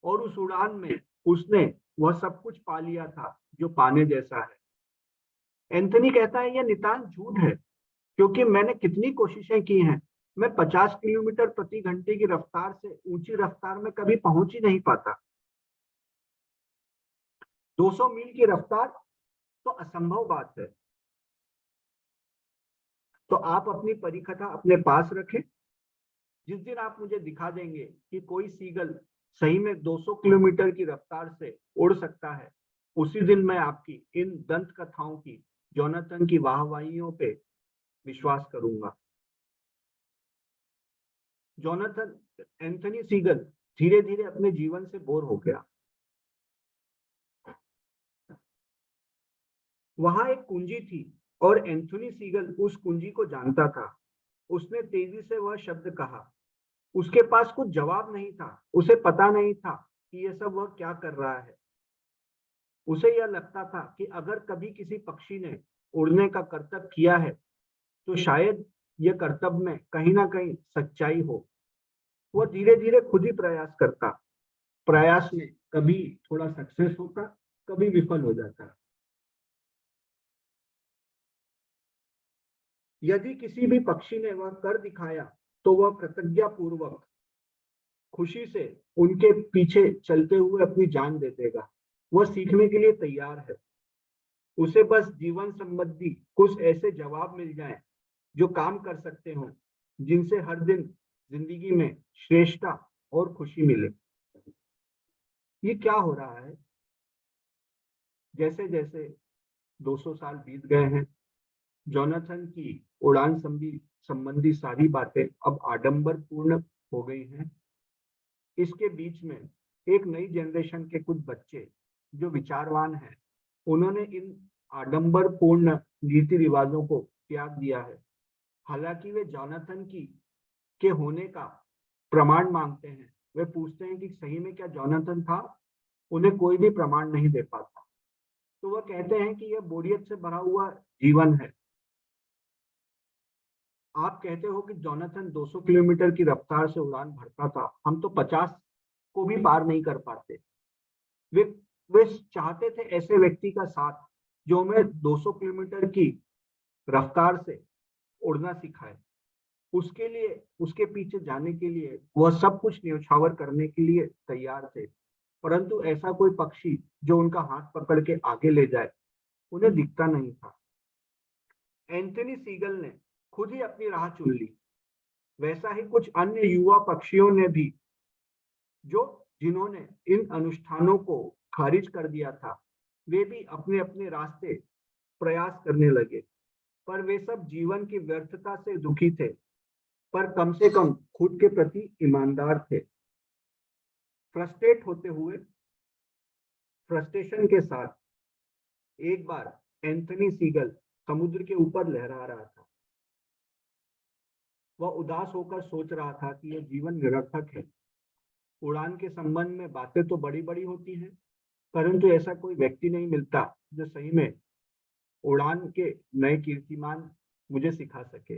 [SPEAKER 3] और उस उड़ान में उसने वह सब कुछ पा लिया था जो पाने जैसा है। एंथनी कहता है, यह नितांत झूठ है, क्योंकि मैंने कितनी कोशिशें की हैं। मैं 50 किलोमीटर प्रति घंटे की रफ्तार से ऊंची रफ्तार में कभी पहुंच ही नहीं पाता। 200 मील की रफ्तार तो असंभव बात है। तो आप अपनी परिकथा अपने पास रखें। जिस दिन आप मुझे दिखा देंगे कि कोई सीगल सही में 200 किलोमीटर की रफ्तार से उड़ सकता है, उसी दिन मैं आपकी इन दंत कथाओं की, जोनाथन की वाहवाहियों पे विश्वास करूंगा। एंथनी सीगल धीरे धीरे अपने जीवन से बोर हो गया। वहां एक कुंजी थी और एंथनी सीगल उस कुंजी को जानता था। उसने तेजी से वह शब्द कहा। उसके पास कुछ जवाब नहीं था। उसे पता नहीं था कि यह सब वह क्या कर रहा है। उसे यह लगता था कि अगर कभी किसी पक्षी ने उड़ने का करतब किया है तो शायद यह करतब में कहीं ना कहीं सच्चाई हो। वह धीरे धीरे खुद ही प्रयास करता। प्रयास में कभी थोड़ा सक्सेस होता, कभी विफल हो जाता। यदि किसी भी पक्षी ने वह कर दिखाया तो वह प्रतिज्ञा पूर्वक खुशी से उनके पीछे चलते हुए अपनी जान दे देगा। वह सीखने के लिए तैयार है। उसे बस जीवन संबंधी कुछ ऐसे जवाब मिल जाएं जो काम कर सकते हो, जिनसे हर दिन जिंदगी में श्रेष्ठता और खुशी मिले। ये क्या हो रहा है? जैसे जैसे 200 साल बीत गए हैं, जोनाथन की उड़ान संबंधी सारी बातें अब आडंबर पूर्ण हो गई हैं। इसके बीच में एक नई जनरेशन के कुछ बच्चे जो विचारवान हैं, उन्होंने इन आडंबर पूर्ण रीति रिवाजों को त्याग दिया है। हालांकि वे जोनाथन की के होने का प्रमाण मांगते हैं। वे पूछते हैं कि सही में क्या जोनाथन था? उन्हें कोई भी प्रमाण नहीं दे पाता। तो वह कहते हैं कि यह बोरियत से भरा हुआ जीवन है। आप कहते हो कि जोनाथन 200 किलोमीटर की रफ्तार से उड़ान भरता था, हम तो 50 को भी पार नहीं कर पाते। वे वे चाहते थे ऐसे व्यक्ति का साथ जो हमें 200 किलोमीटर की रफ्तार से उड़ना सिखाए। उसके लिए, उसके पीछे जाने के लिए वह सब कुछ न्यौछावर करने के लिए तैयार थे। परंतु ऐसा कोई पक्षी जो उनका हाथ पकड़ के आगे ले जाए, उन्हें दिखता नहीं था। एंथनी सीगल ने खुद ही अपनी राह चुन ली। वैसा ही कुछ अन्य युवा पक्षियों ने भी, जिन्होंने इन अनुष्ठानों को खारिज कर दिया था, वे भी अपने अपने रास्ते प्रयास करने लगे। पर वे सब जीवन की व्यर्थता से दुखी थे, पर कम से कम खुद के प्रति ईमानदार थे। फ्रस्ट्रेशन के साथ एक बार एंथनी सीगल समुद्र के ऊपर लहरा रहा था। वह उदास होकर सोच रहा था कि यह जीवन निरर्थक है। उड़ान के संबंध में बातें तो बड़ी बड़ी होती हैं, परंतु ऐसा कोई व्यक्ति नहीं मिलता जो सही में उड़ान के नए कीर्तिमान मुझे सिखा सके।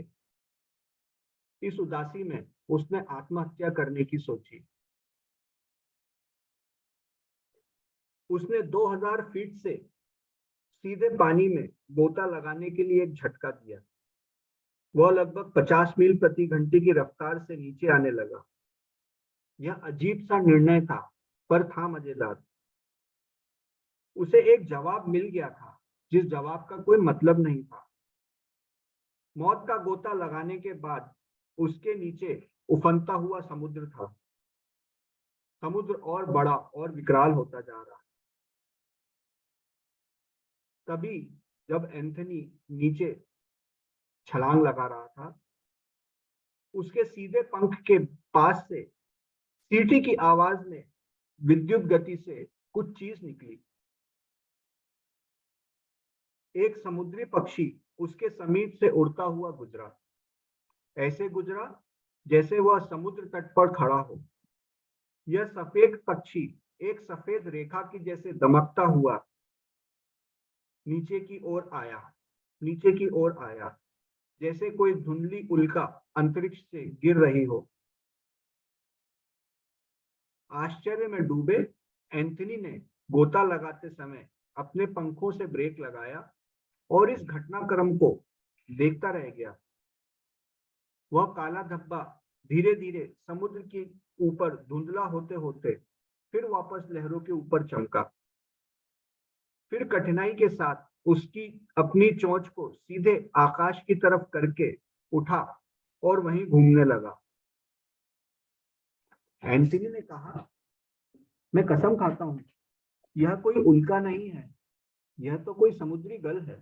[SPEAKER 3] इस उदासी में उसने आत्महत्या करने की सोची। उसने 2000 फीट से सीधे पानी में गोता लगाने के लिए एक झटका दिया। वह लगभग 50 मील प्रति घंटे की रफ्तार से नीचे आने लगा। यह अजीब सा निर्णय था, पर था मजेदार। उसे एक जवाब मिल गया था जिस जवाब का कोई मतलब नहीं था। मौत का गोता लगाने के बाद उसके नीचे उफनता हुआ समुद्र था। समुद्र और बड़ा और विकराल होता जा रहा। तभी जब एंथनी नीचे छलांग लगा रहा था, उसके सीधे पंख के पास से सीटी की आवाज में विद्युत गति से कुछ चीज निकली। एक समुद्री पक्षी उसके समीप से उड़ता हुआ गुजरा। ऐसे गुजरा जैसे वह समुद्र तट पर खड़ा हो। यह सफेद पक्षी एक सफेद रेखा की जैसे दमकता हुआ नीचे की ओर आया, जैसे कोई धुंधली उल्का अंतरिक्ष से गिर रही हो। आश्चर्य में डूबे एंथनी ने गोता लगाते समय अपने पंखों से ब्रेक लगाया और इस घटनाक्रम को देखता रह गया। वह काला धब्बा धीरे धीरे समुद्र के ऊपर धुंधला होते होते फिर वापस लहरों के ऊपर चमका। फिर कठिनाई के साथ उसकी अपनी चोंच को सीधे आकाश की तरफ करके उठा और वहीं घूमने लगा। एंथनी ने कहा, मैं कसम खाता हूं, यह कोई उल्का नहीं है, यह तो कोई समुद्री गल है।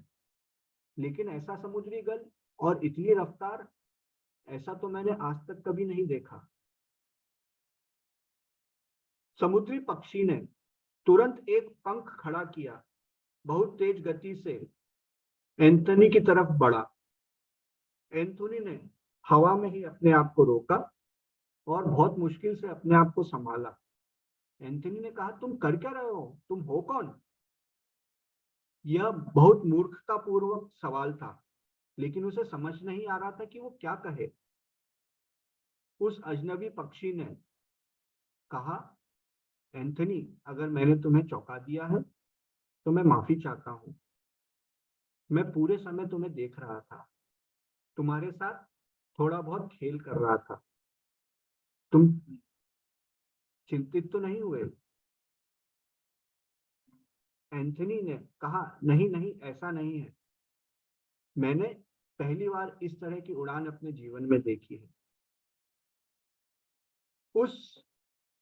[SPEAKER 3] लेकिन ऐसा समुद्री गल और इतनी रफ्तार, ऐसा तो मैंने आज तक कभी नहीं देखा। समुद्री पक्षी ने तुरंत एक पंख खड़ा किया, बहुत तेज गति से एंथनी की तरफ बढ़ा। एंथनी ने हवा में ही अपने आप को रोका और बहुत मुश्किल से अपने आप को संभाला। एंथनी ने कहा, तुम कर क्या रहे हो? तुम हो कौन? यह बहुत मूर्खतापूर्वक सवाल था, लेकिन उसे समझ नहीं आ रहा था कि वो क्या कहे। उस अजनबी पक्षी ने कहा, एंथनी, अगर मैंने तुम्हें चौंका दिया है तो मैं माफी चाहता हूं। मैं पूरे समय तुम्हें देख रहा था, तुम्हारे साथ थोड़ा बहुत खेल कर रहा था। तुम चिंतित तो नहीं हुए? एंथनी ने कहा, नहीं नहीं, ऐसा नहीं है, मैंने पहली बार इस तरह की उड़ान अपने जीवन में देखी है। उस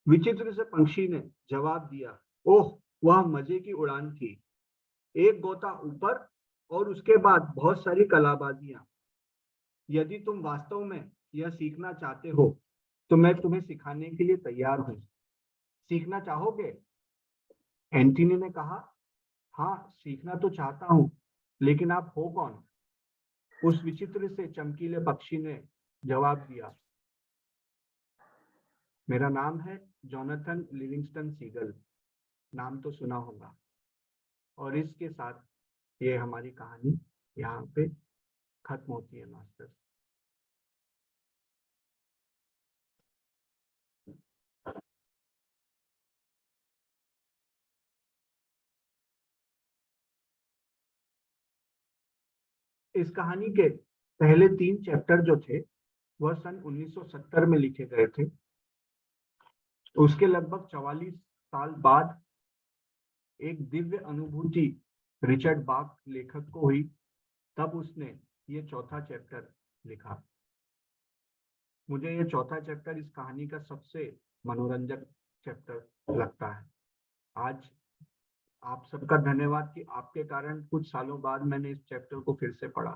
[SPEAKER 3] विचित्र से पंछी ने जवाब दिया, ओह, वह मजे की उड़ान थी, एक गोता ऊपर और उसके बाद बहुत सारी कलाबाजियां। यदि तुम वास्तव में यह सीखना चाहते हो तो मैं तुम्हें सिखाने के लिए तैयार हूँ। सीखना चाहोगे? एंटनी ने कहा, हाँ, सीखना तो चाहता हूँ, लेकिन आप हो कौन? उस विचित्र से चमकीले पक्षी ने जवाब दिया, मेरा नाम है जोनाथन लिविंगस्टन सीगल। नाम तो सुना होगा। और इसके साथ ये हमारी कहानी यहाँ पे खत्म होती है मास्टर। इस कहानी के पहले 3 चैप्टर जो थे वह सन 1970 में लिखे गए थे। उसके लगभग 44 साल बाद एक दिव्य अनुभूति रिचर्ड बाक लेखक को हुई, तब उसने ये चौथा चैप्टर लिखा। मुझे ये चौथा चैप्टर इस कहानी का सबसे मनोरंजक चैप्टर लगता है। आज आप सबका धन्यवाद कि आपके कारण कुछ सालों बाद मैंने इस चैप्टर को फिर से पढ़ा,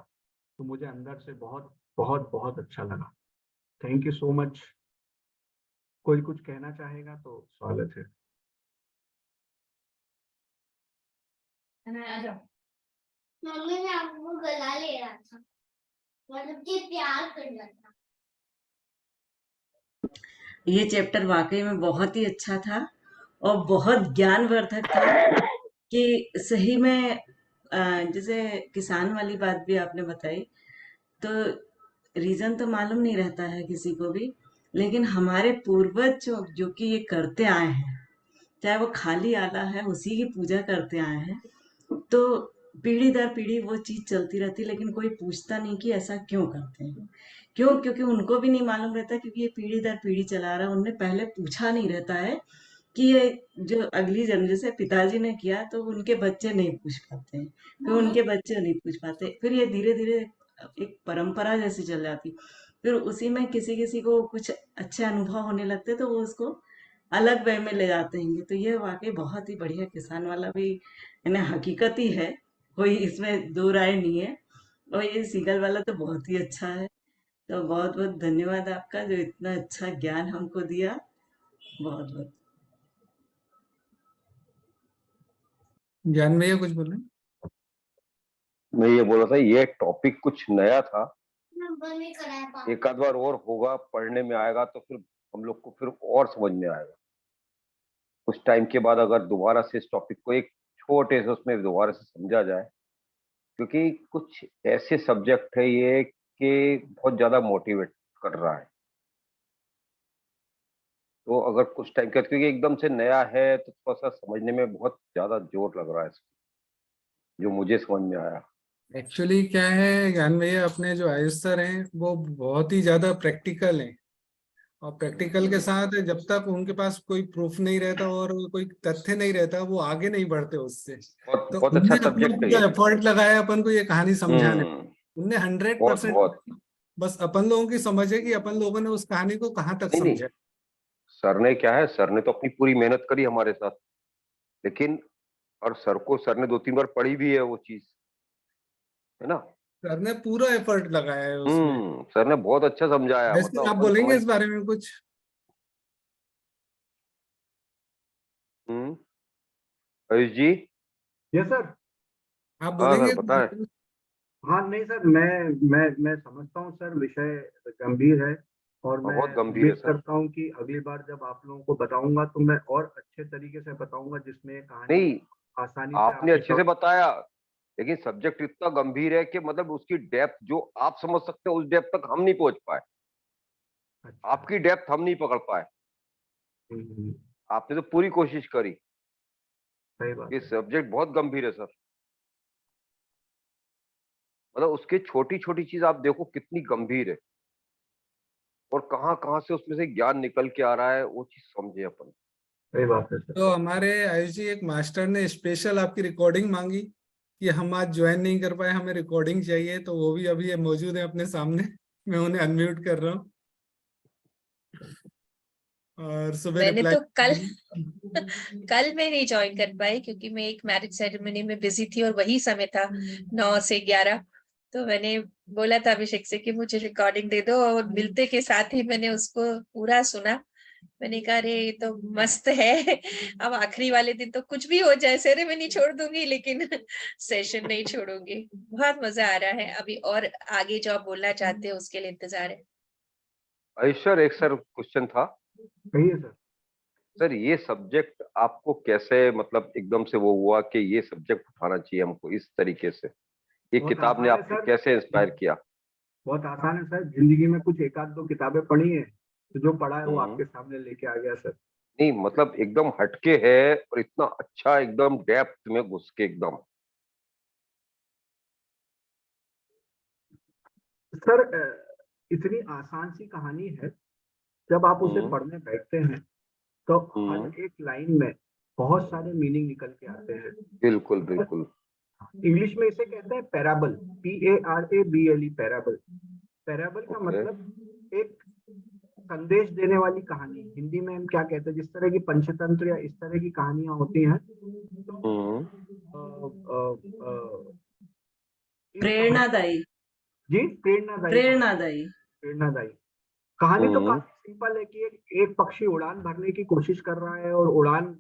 [SPEAKER 3] तो मुझे अंदर से बहुत बहुत बहुत अच्छा लगा। Thank you so much. कोई कुछ कहना चाहेगा तो स्वागत है।
[SPEAKER 4] मम्मी ने आपको गला ले रहा था, मतलब कि प्यार कर रहा था।
[SPEAKER 1] ये चैप्टर वाकई में बहुत ही अच्छा था और बहुत ज्ञानवर्धक था कि सही में जैसे किसान वाली बात भी आपने बताई, तो रीज़न तो मालूम नहीं रहता है किसी को भी, लेकिन हमारे पूर्वज जो कि ये करते आए हैं, चाहे वो खाली आला है उसी की पूजा करते आए हैं, तो पीढ़ी दर पीढ़ी वो चीज़ चलती रहती, लेकिन कोई पूछता नहीं कि ऐसा क्यों करते हैं। क्यों? क्योंकि उनको भी नहीं मालूम रहता, क्योंकि ये पीढ़ी दर पीढ़ी चला रहा है। उनने पहले पूछा नहीं रहता है कि ये जो अगली जन्म, जैसे पिताजी ने किया तो उनके बच्चे नहीं पूछ पाते हैं, फिर उनके बच्चे नहीं पूछ पाते, फिर ये धीरे धीरे एक परंपरा जैसी चल जाती। फिर उसी में किसी किसी को कुछ अच्छे अनुभव होने लगते तो वो उसको अलग वे में ले जाते हैं। तो ये वाकई बहुत ही बढ़िया किसान वाला भी यानी हकीकत ही है, कोई इसमें दो राय नहीं है। और ये सीगल वाला तो बहुत ही अच्छा है। तो बहुत बहुत धन्यवाद आपका जो इतना अच्छा ज्ञान हमको दिया। बहुत बहुत
[SPEAKER 2] ज्ञान भैया कुछ बोले?
[SPEAKER 5] मैं ये बोल रहा था, ये टॉपिक कुछ नया था,
[SPEAKER 4] नंबर में कराया पापा।
[SPEAKER 5] एक आध बार और होगा, पढ़ने में आएगा तो फिर हम लोग को फिर और समझ में आएगा। कुछ टाइम के बाद अगर दोबारा से इस टॉपिक को एक छोटे से उसमें दोबारा से समझा जाए, क्योंकि कुछ ऐसे सब्जेक्ट है ये कि बहुत ज्यादा मोटिवेट कर रहा है। तो अगर कुछ टाइम के, क्योंकि एकदम से नया है तो थोड़ा सा समझने में बहुत ज्यादा जोर लग रहा है इसको, जो मुझे समझ में आया।
[SPEAKER 2] एक्चुअली क्या है ज्ञान भैया, अपने जो आयुष सर हैं वो बहुत ही ज्यादा प्रैक्टिकल हैं, और प्रैक्टिकल के साथ जब तक उनके पास कोई प्रूफ नहीं रहता और कोई तथ्य नहीं रहता वो आगे नहीं बढ़ते उससे।
[SPEAKER 5] बहुत
[SPEAKER 2] तो
[SPEAKER 5] बहुत अच्छा
[SPEAKER 2] उनने अपना
[SPEAKER 5] सब्जेक्ट है
[SPEAKER 2] पूरा
[SPEAKER 5] ये।
[SPEAKER 2] एफर्ट लगाया अपन को ये कहानी समझाने में। उनने
[SPEAKER 5] बहुत
[SPEAKER 2] 100%।
[SPEAKER 5] बहुत।
[SPEAKER 2] बस अपन लोगों की समझ है कि अपन लोगों ने उस कहानी को कहाँ तक
[SPEAKER 5] नहीं नहीं,
[SPEAKER 2] समझा।
[SPEAKER 5] सर ने क्या है, सर ने तो अपनी पूरी मेहनत करी हमारे साथ, लेकिन और सर ने 2-3 बार पढ़ी भी है वो चीज, है ना।
[SPEAKER 2] सर ने पूरा एफर्ट लगाया है उसमें।
[SPEAKER 5] सर ने बहुत अच्छा समझाया,
[SPEAKER 2] वैसे
[SPEAKER 5] मतलब
[SPEAKER 2] आप
[SPEAKER 5] अपन
[SPEAKER 2] बोलेंगे
[SPEAKER 5] समझ।
[SPEAKER 2] इस बारे में कुछ?
[SPEAKER 5] Hmm. Ayush ji.
[SPEAKER 3] Yes sir.
[SPEAKER 2] आप
[SPEAKER 5] हाँ
[SPEAKER 2] बोलेंगे
[SPEAKER 5] सर,
[SPEAKER 2] इस बारे
[SPEAKER 5] बताएं।
[SPEAKER 2] में कुछ?
[SPEAKER 3] हाँ नहीं सर, मैं समझता हूँ सर, विषय गंभीर है और मैं
[SPEAKER 5] बहुत गंभीर है
[SPEAKER 3] उम्मीद
[SPEAKER 5] सर।
[SPEAKER 3] करता हूँ कि अगली बार जब आप लोगों को बताऊंगा तो मैं और अच्छे तरीके से बताऊंगा, जिसमें ये कहानी
[SPEAKER 5] नहीं,
[SPEAKER 3] आसानी से
[SPEAKER 5] आपने
[SPEAKER 3] आपके
[SPEAKER 5] अच्छे से बताया, लेकिन सब्जेक्ट इतना गंभीर है कि मतलब उसकी डेप्थ जो आप समझ सकते हो उस डेप्थ तक हम नहीं पहुंच पाए।
[SPEAKER 3] अच्छा।
[SPEAKER 5] आपकी डेप्थ हम नहीं पकड़ पाए।
[SPEAKER 3] हम्म,
[SPEAKER 5] आपने तो पूरी कोशिश करी।
[SPEAKER 3] सही बात
[SPEAKER 5] ये
[SPEAKER 3] है।
[SPEAKER 5] सब्जेक्ट बहुत गंभीर है सर, मतलब उसके छोटी छोटी चीज आप देखो कितनी गंभीर है, और कहाँ कहाँ से उसमें से ज्ञान निकल के आ रहा है वो चीज समझे अपन।
[SPEAKER 3] सही बात है सर।
[SPEAKER 2] तो हमारे आयुष जी एक मास्टर ने स्पेशल आपकी रिकॉर्डिंग मांगी कि हम आज ज्वाइन नहीं कर पाए, हमें रिकॉर्डिंग चाहिए, तो वो भी अभी मौजूद है अपने सामने। मैं उन्हें अनम्यूट कर रहा हूँ और सुबह
[SPEAKER 6] मैंने
[SPEAKER 2] रिप्लाई।
[SPEAKER 6] तो कल कल मैं नहीं ज्वाइन कर पाई क्योंकि मैं एक मैरिज सेरेमनी में बिजी थी और वही समय था 9 से 11। तो मैंने बोला था अभिषेक से कि मुझे रिकॉर्डिंग दे दो, और मिलते के साथ ही मैंने उसको पूरा सुना। मैंने कहा अरे ये तो मस्त है। अब आखिरी वाले दिन तो कुछ भी हो जाए सेरेमनी छोड़ दूंगी, लेकिन सेशन नहीं छोड़ूंगी। बहुत मजा आ रहा है अभी, और आगे जो आप बोलना चाहते हो उसके लिए इंतजार है।
[SPEAKER 5] आयुष सर, एक सर क्वेश्चन था
[SPEAKER 3] कहिए सर।
[SPEAKER 5] सर, ये सब्जेक्ट आपको कैसे मतलब एकदम से वो हुआ कि ये सब्जेक्ट उठाना चाहिए हमको इस तरीके से? ये
[SPEAKER 3] बहुत
[SPEAKER 5] किताब ने
[SPEAKER 3] आसान है
[SPEAKER 5] आपको
[SPEAKER 3] सर।
[SPEAKER 5] कैसे इंस्पायर किया?
[SPEAKER 3] बहुत आसान है सर, जिंदगी में कुछ एक आध दो किताबें पढ़ी है तो जो पढ़ा है वो
[SPEAKER 5] हम्म।
[SPEAKER 3] आपके सामने लेके आ गया सर।
[SPEAKER 5] नहीं मतलब एकदम हटके है और इतना अच्छा, एकदम डेप्थ में घुस के एकदम।
[SPEAKER 3] सर इतनी आसान सी कहानी है, जब आप उसे
[SPEAKER 5] हम्म।
[SPEAKER 3] पढ़ने बैठते हैं तो
[SPEAKER 5] हम्म।
[SPEAKER 3] हर एक लाइन में बहुत सारे मीनिंग निकल के आते हैं।
[SPEAKER 5] बिल्कुल बिल्कुल।
[SPEAKER 3] इंग्लिश में इसे कहते हैं पैराबल, PARABLE, पैराबल। पैराबल का
[SPEAKER 5] ओके।
[SPEAKER 3] मतलब एक संदेश देने वाली कहानी। हिंदी में हम क्या कहते हैं, जिस तरह की पंचतंत्र या इस तरह की कहानियां होती हैं तो
[SPEAKER 5] हम्म।
[SPEAKER 3] इन कहानी
[SPEAKER 1] प्रेरणादायी।
[SPEAKER 3] जी प्रेरणादायी कहानी।
[SPEAKER 1] प्रेरणादायी।
[SPEAKER 3] प्रेरणादायी कहानी तो
[SPEAKER 5] हम्म।
[SPEAKER 3] काफी सिंपल है कि एक पक्षी उड़ान भरने की कोशिश कर रहा है, और उड़ान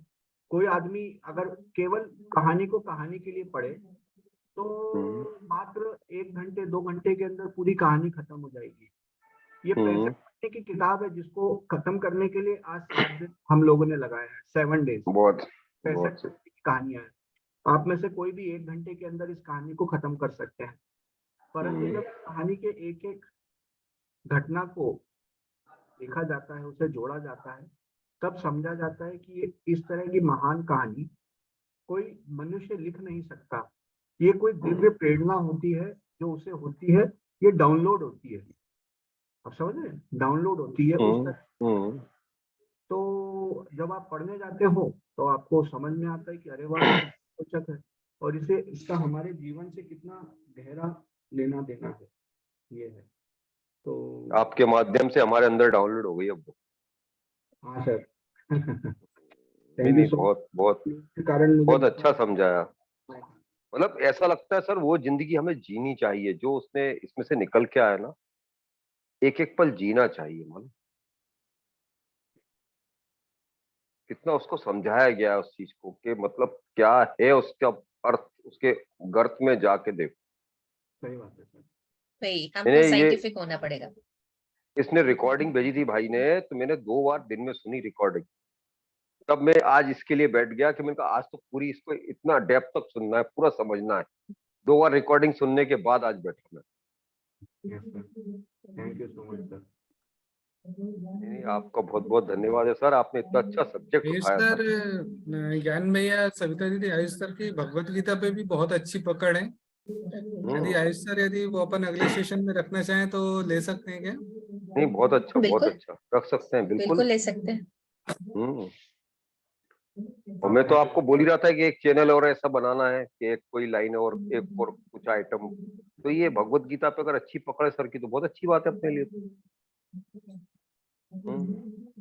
[SPEAKER 3] कोई आदमी अगर केवल कहानी को कहानी के लिए पढ़े तो
[SPEAKER 5] हम्म।
[SPEAKER 3] मात्र 1 घंटे 2 घंटे के अंदर पूरी कहानी खत्म हो जाएगी। ये 65
[SPEAKER 5] हम्म।
[SPEAKER 3] घंटे की किताब है जिसको खत्म करने के लिए आज 7 दिन हम लोगों ने लगाए हैं, 7 डेज।
[SPEAKER 5] बहुत
[SPEAKER 3] 65
[SPEAKER 5] बहुत सही।
[SPEAKER 3] घंटे की कहानियां हैं। आप में से कोई भी 1 घंटे के अंदर इस कहानी को खत्म कर सकते हैं, परंतु
[SPEAKER 5] हम्म।
[SPEAKER 3] जब कहानी के एक एक घटना को देखा जाता है, उसे जोड़ा जाता है, तब समझा जाता है कि ये इस तरह की महान कहानी कोई मनुष्य लिख नहीं सकता। ये कोई दिव्य प्रेरणा होती है जो उसे होती है, ये डाउनलोड होती है। आप समझ रहे हैं, डाउनलोड होती है उस
[SPEAKER 5] हम्म।
[SPEAKER 3] तरह।
[SPEAKER 5] हम्म।
[SPEAKER 3] तो जब आप पढ़ने जाते हो तो आपको समझ में आता है कि अरे वाह, ये तो रोचक है, और इसका हमारे जीवन से कितना गहरा लेना देना है, ये है। तो
[SPEAKER 5] आपके माध्यम से हमारे अंदर डाउनलोड हो गई अब वो।
[SPEAKER 3] हाँ सर।
[SPEAKER 5] नहीं
[SPEAKER 3] थैंक यू
[SPEAKER 5] नहीं,
[SPEAKER 3] सो
[SPEAKER 5] बहुत बहुत
[SPEAKER 3] मच, के कारण मुझे
[SPEAKER 5] बहुत अच्छा समझाया। मतलब ऐसा लगता है सर, वो जिंदगी हमें जीनी चाहिए जो उसने इसमें से निकल के आया ना। एक एक पल जीना चाहिए, मतलब कितना उसको समझाया गया है उस चीज को कि मतलब क्या है उसका अर्थ, उसके गर्त में जाके देखो।
[SPEAKER 3] सही बात है सर।
[SPEAKER 6] भाई हमको
[SPEAKER 5] मैंने ये
[SPEAKER 6] साइंटिफिक होना पड़ेगा।
[SPEAKER 5] इसने रिकॉर्डिंग भेजी थी भाई ने, तो मैंने 2 बार दिन में सुनी रिकॉर्डिंग। तब मैं आज इसके लिए बैठ गया कि मैंने कहा आज तो पूरी इसको इतना डेप्थ तक सुनना है, पूरा समझना है। 2 बार रिकॉर्डिंग सुनने के बाद आज बैठा मैं।
[SPEAKER 3] Yes sir, thank you so much sir.
[SPEAKER 5] नहीं, आपका बहुत बहुत धन्यवाद है सर, आपने इतना अच्छा सब्जेक्ट
[SPEAKER 2] आयुष
[SPEAKER 5] उठाया
[SPEAKER 2] सर,
[SPEAKER 5] सर।
[SPEAKER 2] ज्ञान भैया, सविता दीदी, आयुष सर की भगवत गीता पे भी बहुत अच्छी पकड़ है। यदि आयुष सर, यदि वो अपन अगले सेशन में रखना चाहें तो ले सकते हैं क्या?
[SPEAKER 5] नहीं, बहुत
[SPEAKER 6] बिल्कुल
[SPEAKER 5] अच्छा रख सकते हैं, बिल्कुल।
[SPEAKER 6] बिल्कुल ले सकते हैं।
[SPEAKER 5] और मैं तो आपको बोल ही रहा था कि एक चैनल और ऐसा बनाना है कि एक कोई लाइन और एक और कुछ आइटम। तो ये भगवत गीता पे अगर अच्छी पकड़ है सर की तो बहुत अच्छी बात है अपने लिए।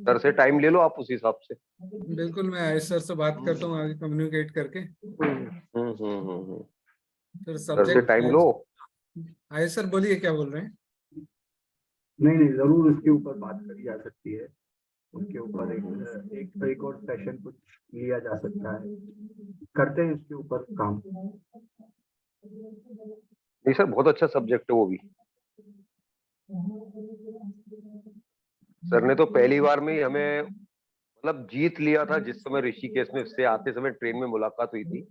[SPEAKER 5] सर से टाइम ले लो आप उस हिसाब से।
[SPEAKER 2] बिल्कुल, मैं आयुष सर से बात करता हूँ आगे कम्युनिकेट करके। फिर
[SPEAKER 5] सर से टाइम लो।
[SPEAKER 2] सब्जेक्ट। आयुष सर बोलिए, क्या बोल रहे हैं?
[SPEAKER 3] नहीं नहीं, जरूर उसके ऊपर बात करी जा सकती है। उसके ऊपर एक और सेशन कुछ लिया जा सकता है, करते हैं इसके ऊपर काम।
[SPEAKER 5] नहीं सर, बहुत अच्छा सब्जेक्ट है वो भी। सर ने तो पहली बार में ही हमें मतलब जीत लिया था, जिस समय ऋषिकेश में से आते समय ट्रेन में मुलाकात हुई थी।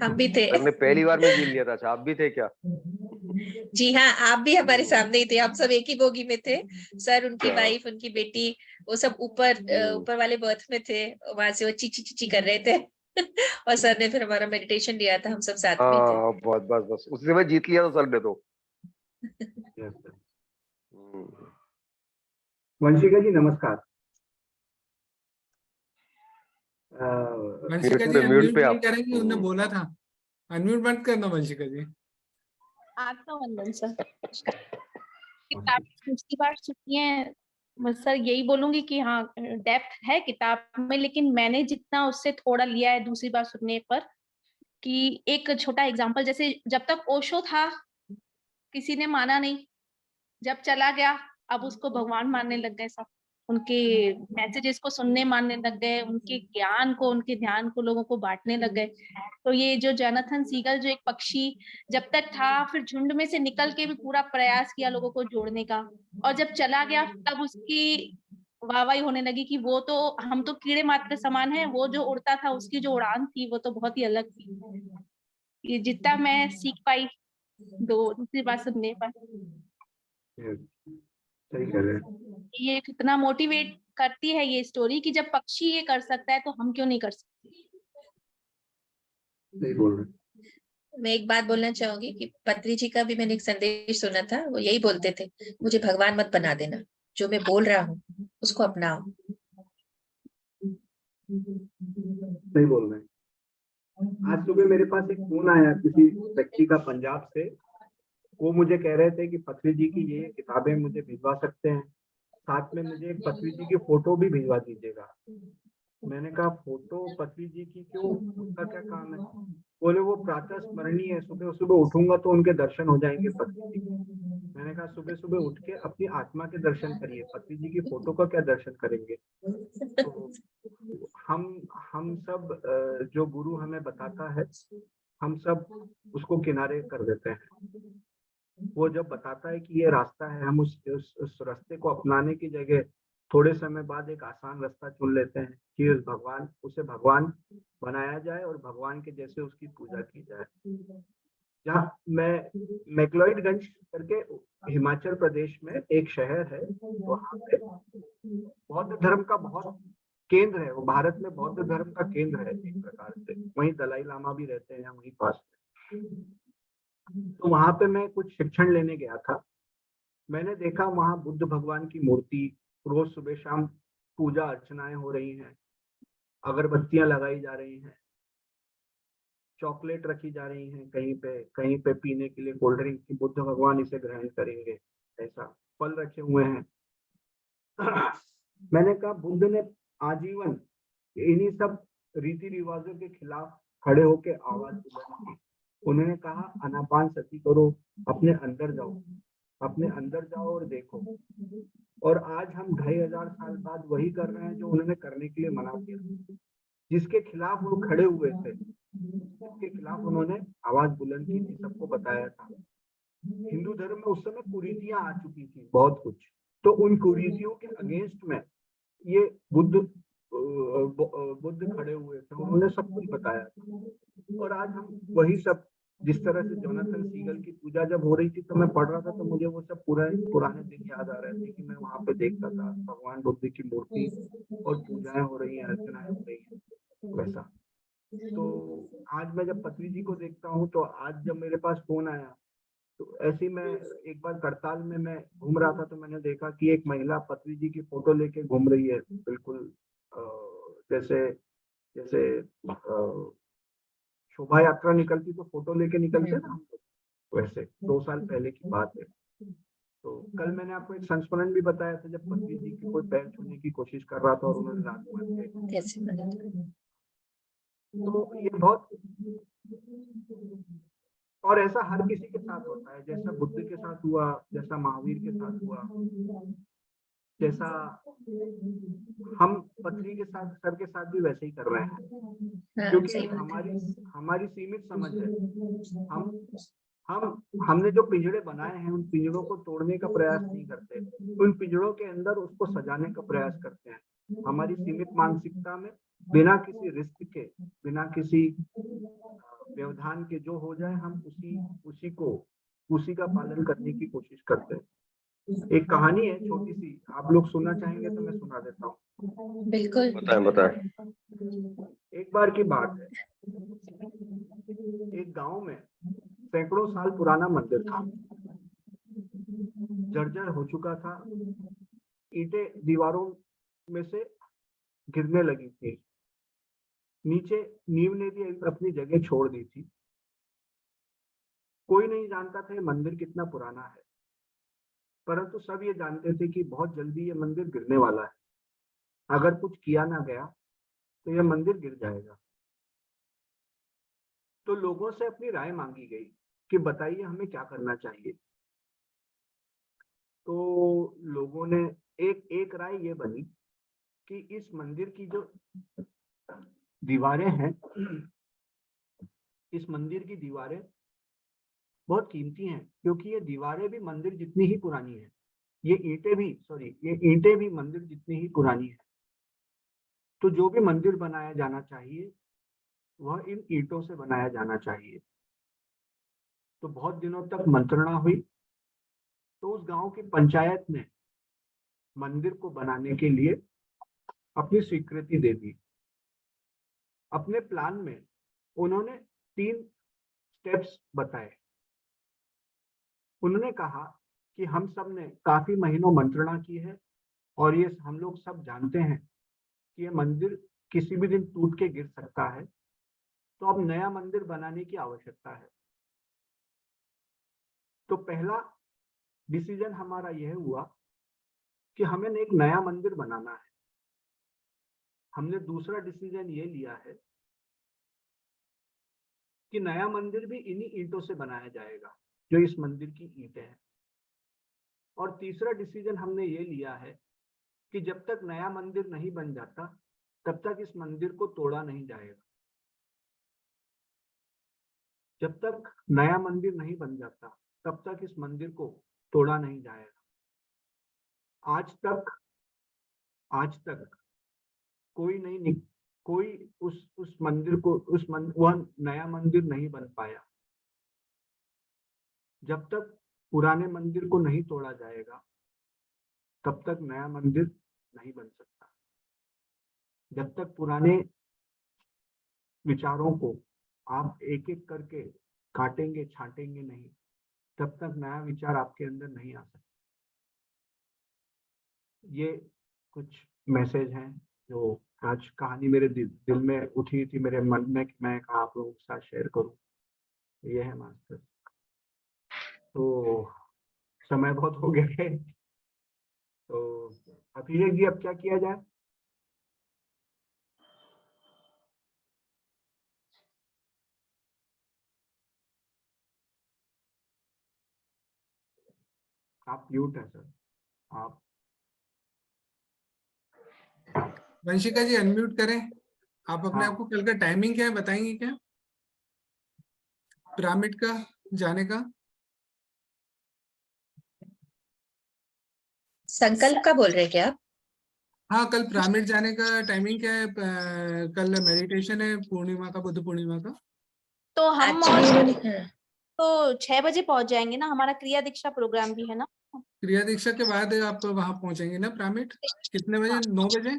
[SPEAKER 6] हम भी थे।
[SPEAKER 5] सर ने पहली बार में जीत लिया था। अच्छा, आप भी थे क्या?
[SPEAKER 6] जी हाँ, आप भी हमारे सामने ही थे। हम सब एक ही बोगी में थे। सर, उनकी वाइफ, उनकी बेटी, वो सब ऊपर वाले बर्थ में थे। वहां से वो चीची चीची कर रहे थे। और सर ने फिर हमारा मेडिटेशन लिया था, हम सब साथ में ही थे।
[SPEAKER 5] हाँ, बहुत बस उसी समय जीत लिया था सर ने तो।
[SPEAKER 3] वंशिका जी नमस्कार।
[SPEAKER 2] वंशिका जी
[SPEAKER 5] म्यूट
[SPEAKER 2] अनम्यूट
[SPEAKER 5] पे
[SPEAKER 2] नहीं
[SPEAKER 5] आप।
[SPEAKER 2] करेंगी, उन्होंने बोला था अनम्यूट मत करना वंशिका जी।
[SPEAKER 7] आत्मवंदन सर। किताब दूसरी बार सुनी है, बस सर यही बोलूंगी कि हाँ डेप्थ है किताब में, लेकिन मैंने जितना उससे थोड़ा लिया है दूसरी बार सुनने पर, कि एक छोटा एग्जांपल, जैसे जब तक ओशो था किसी ने माना नहीं, जब चला गया अब उसको भगवान मानने लग गए सब, उनके मैसेजेस को सुनने मानने लग गए, उनके ज्ञान को, उनके ध्यान को लोगों को बांटने लग गए। तो ये जो जोनाथन सीगल, जो एक पक्षी जब तक था फिर झुंड में से निकल के भी पूरा प्रयास किया लोगों को जोड़ने का, और जब चला गया तब उसकी वाहवाही होने लगी कि वो तो, हम तो कीड़े मात्र समान है, वो जो उड़ता था उसकी जो उड़ान थी वो तो बहुत ही अलग थी। ये जितना मैं सीख पाई दूसरी बार सुनने पर,
[SPEAKER 3] सही कह रहे हैं।
[SPEAKER 7] ये कितना मोटिवेट करती है ये स्टोरी कि जब पक्षी ये कर सकता है तो हम क्यों नहीं कर सकते।
[SPEAKER 3] सही बोल रहे हैं।
[SPEAKER 6] मैं एक बात बोलना चाहूंगी कि पत्री जी का भी मैंने एक संदेश सुना था, वो यही बोलते थे, मुझे भगवान मत बना देना, जो मैं बोल रहा हूँ उसको अपनाओ।
[SPEAKER 3] सही बोल रहे हैं। आज सुबह मेरे पास एक फोन आया किसी व्यक्ति का पंजाब से, वो मुझे कह रहे थे कि पत्री जी की ये किताबें मुझे भिजवा सकते हैं, साथ में मुझे एक पत्री जी की फोटो भी भिजवा दीजिएगा। मैंने कहा फोटो पत्री जी की क्यों, उसका क्या काम है? बोले वो प्रातः स्मरणीय है, सुबह सुबह उठूंगा तो उनके दर्शन हो जाएंगे पत्री जी के। मैंने कहा सुबह सुबह उठ के अपनी आत्मा के दर्शन करिए, पत्री जी की फोटो का क्या दर्शन करेंगे? तो हम सब जो गुरु हमें बताता है हम सब उसको किनारे कर देते हैं। वो जब बताता है कि ये रास्ता है, हम उस रास्ते को अपनाने की जगह थोड़े समय बाद एक आसान रास्ता चुन लेते हैं कि उसे भगवान बनाया जाए और भगवान के जैसे उसकी पूजा की जाए। जहाँ मैं मैक्लोइडगंज करके हिमाचल प्रदेश में एक शहर है, वहाँ पे बौद्ध धर्म का बहुत केंद्र है, वो भारत में बौद्ध धर्म का केंद्र है एक प्रकार से। वहीं दलाई लामा भी रहते हैं वहीं पास में। तो वहां पे मैं कुछ शिक्षण लेने गया था। मैंने देखा वहां बुद्ध भगवान की मूर्ति, रोज सुबह शाम पूजा अर्चनाएं हो रही हैं, अगरबत्तियां लगाई जा रही हैं, चॉकलेट रखी जा रही हैं, कहीं पे पीने के लिए कोल्ड ड्रिंक की, बुद्ध भगवान इसे ग्रहण करेंगे, ऐसा फल रखे हुए हैं। मैंने कहा बुद्ध ने आजीवन इन्हीं सब रीति रिवाजों के खिलाफ खड़े होकर आवाज बुलंद की। उन्होंने कहा आनापान सती करो, अपने अंदर जाओ और देखो। और आज हम 2500 साल बाद वही कर रहे हैं जो उन्होंने करने के लिए मना किया, जिसके खिलाफ वो खड़े हुए थे, जिसके खिलाफ उन्होंने आवाज बुलंद की थी, सबको बताया था। हिंदू धर्म में उस समय कुरीतियां आ चुकी थी बहुत कुछ, तो उन कुरीतियों के अगेंस्ट में ये बुद्ध खड़े हुए थे, उन्होंने सब कुछ बताया था। और आज हम वही सब, जिस तरह से जोनाथन सीगल की पूजा जब हो रही थी तो मैं पढ़ रहा था, तो मुझे वो सब पुराने दिन याद आ रहे थे कि मैं वहां पे देखता था भगवान बुद्ध की मूर्ति और पूजाएं हो रही हैं, अर्चनाएं हो रही हैं, वैसा। तो आज मैं जब पत्री जी को देखता हूँ, तो आज जब मेरे पास फोन आया, तो ऐसे ही मैं एक बार करताल में मैं घूम रहा था, तो मैंने देखा कि एक महिला पत्री जी की फोटो लेके घूम रही है, बिल्कुल जैसे शोभा यात्रा निकलती तो फोटो लेके निकलते ना, वैसे 2 साल पहले की बात है। तो कल मैंने आपको एक संस्मरण भी बताया था, जब पत्री जी की कोई पैर छूने की कोशिश कर रहा था और उन्होंने रात मान। तो ये बहुत, और ऐसा हर किसी के साथ होता है, जैसा बुद्ध के साथ हुआ, जैसा महावीर के साथ हुआ, जैसा हम पत्री के साथ, सर के साथ भी वैसे ही कर रहे हैं, क्योंकि हमारी सीमित समझ है। हमने जो पिंजड़े बनाए हैं उन पिंजड़ों को तोड़ने का प्रयास नहीं करते, उन पिंजड़ों के अंदर उसको सजाने का प्रयास करते हैं। हमारी सीमित मानसिकता में बिना किसी रिस्क के, बिना किसी व्यवधान के जो हो जाए, हम उसी का पालन करने की कोशिश करते हैं। एक कहानी है छोटी सी, आप लोग सुनना चाहेंगे तो मैं सुना देता हूँ।
[SPEAKER 6] बिल्कुल,
[SPEAKER 5] बताएं।
[SPEAKER 3] एक बार की बात है, एक गांव में सैकड़ों साल पुराना मंदिर था, जर्जर हो चुका था, ईंटें दीवारों में से गिरने लगी थी, नीचे नींव ने भी अपनी जगह छोड़ दी थी। कोई नहीं जानता था ये मंदिर कितना पुराना है, परंतु सब ये जानते थे कि बहुत जल्दी ये मंदिर गिरने वाला है। अगर कुछ किया ना गया तो यह मंदिर गिर जाएगा। तो लोगों से अपनी राय मांगी गई कि बताइए हमें क्या करना चाहिए। तो लोगों ने एक राय ये बनी कि इस मंदिर की जो दीवारें हैं, इस मंदिर की दीवारें बहुत कीमती हैं, क्योंकि ये दीवारें भी मंदिर जितनी ही पुरानी है, ये ईंटें भी मंदिर जितनी ही पुरानी है। तो जो भी मंदिर बनाया जाना चाहिए वह इन ईंटों से बनाया जाना चाहिए। तो बहुत दिनों तक मंत्रणा हुई। तो उस गांव की पंचायत ने मंदिर को बनाने के लिए अपनी स्वीकृति दे दी। अपने प्लान में उन्होंने 3 स्टेप्स बताए। उन्होंने कहा कि हम सब ने काफी महीनों मंत्रणा की है और ये हम लोग सब जानते हैं कि ये मंदिर किसी भी दिन टूट के गिर सकता है, तो अब नया मंदिर बनाने की आवश्यकता है। तो पहला डिसीजन हमारा यह हुआ कि हमें एक नया मंदिर बनाना है। हमने दूसरा डिसीजन ये लिया है कि नया मंदिर भी इन्हीं ईंटों से बनाया जाएगा जो इस मंदिर की ईंटें हैं। और तीसरा डिसीजन हमने ये लिया है कि जब तक नया मंदिर नहीं बन जाता तब तक इस मंदिर को तोड़ा नहीं जाएगा। जब तक नया मंदिर नहीं बन जाता तब तक इस मंदिर को तोड़ा नहीं जाएगा। आज तक कोई उस मंदिर को वह नया मंदिर नहीं बन पाया। जब तक पुराने मंदिर को नहीं तोड़ा जाएगा तब तक नया मंदिर नहीं बन सकता। जब तक पुराने विचारों को आप एक एक करके काटेंगे छांटेंगे नहीं, तब तक नया विचार आपके अंदर नहीं आ सकता। ये कुछ मैसेज हैं जो आज कहानी मेरे दिल में उठी थी, मेरे मन में, कि मैं आप लोगों के साथ शेयर करूं। ये है मास्टर। तो समय बहुत हो गया है, तो अभिषेक जी अब क्या किया जाए? आप म्यूट है सर। आप
[SPEAKER 2] वंशिका जी अनम्यूट करें। आप अपने
[SPEAKER 3] हाँ।
[SPEAKER 2] आप को कल का टाइमिंग क्या है बताएंगे क्या, पिरामिड का जाने का?
[SPEAKER 6] संकल्प का बोल रहे हैं क्या आप?
[SPEAKER 2] हाँ, कल पिरामिड जाने का टाइमिंग क्या है? कल मेडिटेशन है पूर्णिमा का, बुद्ध पूर्णिमा का।
[SPEAKER 7] तो हम
[SPEAKER 6] एक्चुअली उन्होंने हाँ,
[SPEAKER 7] तो 6 बजे पहुंच जाएंगे ना, हमारा क्रिया दीक्षा प्रोग्राम भी है ना।
[SPEAKER 2] क्रिया दीक्षा के बाद आप वहां पहुंचेंगे ना पिरामिड? कितने बजे? 9 बजे?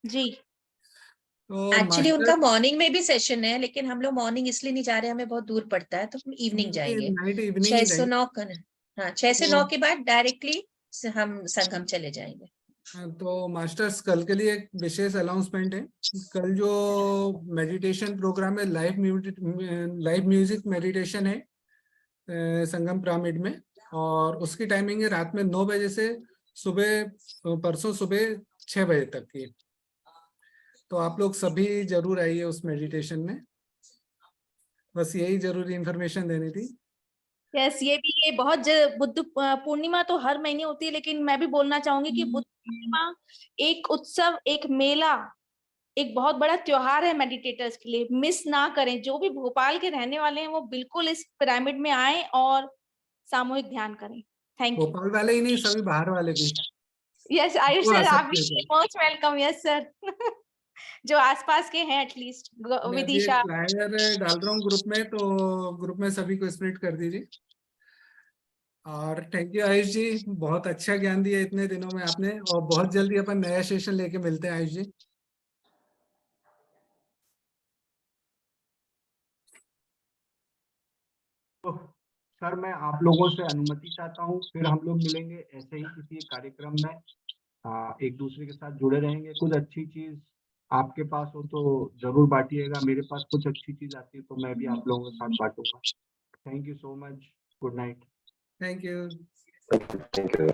[SPEAKER 7] जी।
[SPEAKER 2] तो
[SPEAKER 6] एक्चुअली
[SPEAKER 2] मास्टर
[SPEAKER 6] उनका मॉर्निंग में भी सेशन है, लेकिन हम लोग मॉर्निंग इसलिए नहीं जा रहे, हमें बहुत दूर पड़ता है, तो हम इवनिंग जाएंगे।
[SPEAKER 2] नाइट इवनिंग
[SPEAKER 6] 6
[SPEAKER 2] ही
[SPEAKER 6] से
[SPEAKER 2] जाएंगे।
[SPEAKER 6] 9 का। हाँ, 6 से 9 के बाद डायरेक्टली हम संगम चले जाएंगे।
[SPEAKER 2] तो मास्टर्स कल के लिए एक विशेष अनाउंसमेंट है। कल जो मेडिटेशन प्रोग्राम है, लाइव म्यूजिक मेडिटेशन है संगम पिरामिड में, और उसकी टाइमिंग है रात में 9 बजे से परसों सुबह 6 बजे तक की। तो आप लोग सभी जरूर आइए उस मेडिटेशन में। बस यही जरूरी इंफॉर्मेशन देनी थी।
[SPEAKER 7] यस, ये बहुत बुद्ध पूर्णिमा तो हर महीने होती है, लेकिन मैं भी बोलना चाहूंगी कि बुद्ध पूर्णिमा एक उत्सव, एक मेला, एक बहुत बड़ा त्योहार है मेडिटेटर्स के लिए। मिस ना करें। जो भी भोपाल के रहने वाले हैं वो बिल्कुल इस पिरामिड में आए और सामूहिक ध्यान करें। Thank you.
[SPEAKER 2] भोपाल वाले ही नहीं, सभी बाहर वाले भी
[SPEAKER 7] यस आयुष
[SPEAKER 2] वो आ
[SPEAKER 7] सर, आप
[SPEAKER 2] सकते
[SPEAKER 7] भी
[SPEAKER 2] हैं।
[SPEAKER 7] Most welcome. Yes sir. जो आसपास के हैं एटलीस्ट
[SPEAKER 2] मैं अभी एक
[SPEAKER 7] विदिशा।
[SPEAKER 2] फ्लायर डाल रहा हूँ ग्रुप में, तो ग्रुप में सभी को स्प्रेड कर दीजिए। और थैंक यू आयुष जी, बहुत अच्छा ज्ञान दिया इतने दिनों में आपने, और बहुत जल्दी अपन नया सेशन लेके मिलते हैं आयुष जी।
[SPEAKER 3] तो सर मैं आप लोगों से अनुमति चाहता हूँ, फिर हम लोग मिलेंगे ऐसे ही किसी कार्यक्रम में, एक दूसरे के साथ जुड़े रहेंगे, कुछ अच्छी चीज आपके पास हो तो जरूर बांटिएगा। मेरे पास कुछ अच्छी चीज आती है तो मैं भी आप लोगों के साथ बांटूंगा। Thank you so much. Good night.
[SPEAKER 2] Thank you.
[SPEAKER 5] Thank you.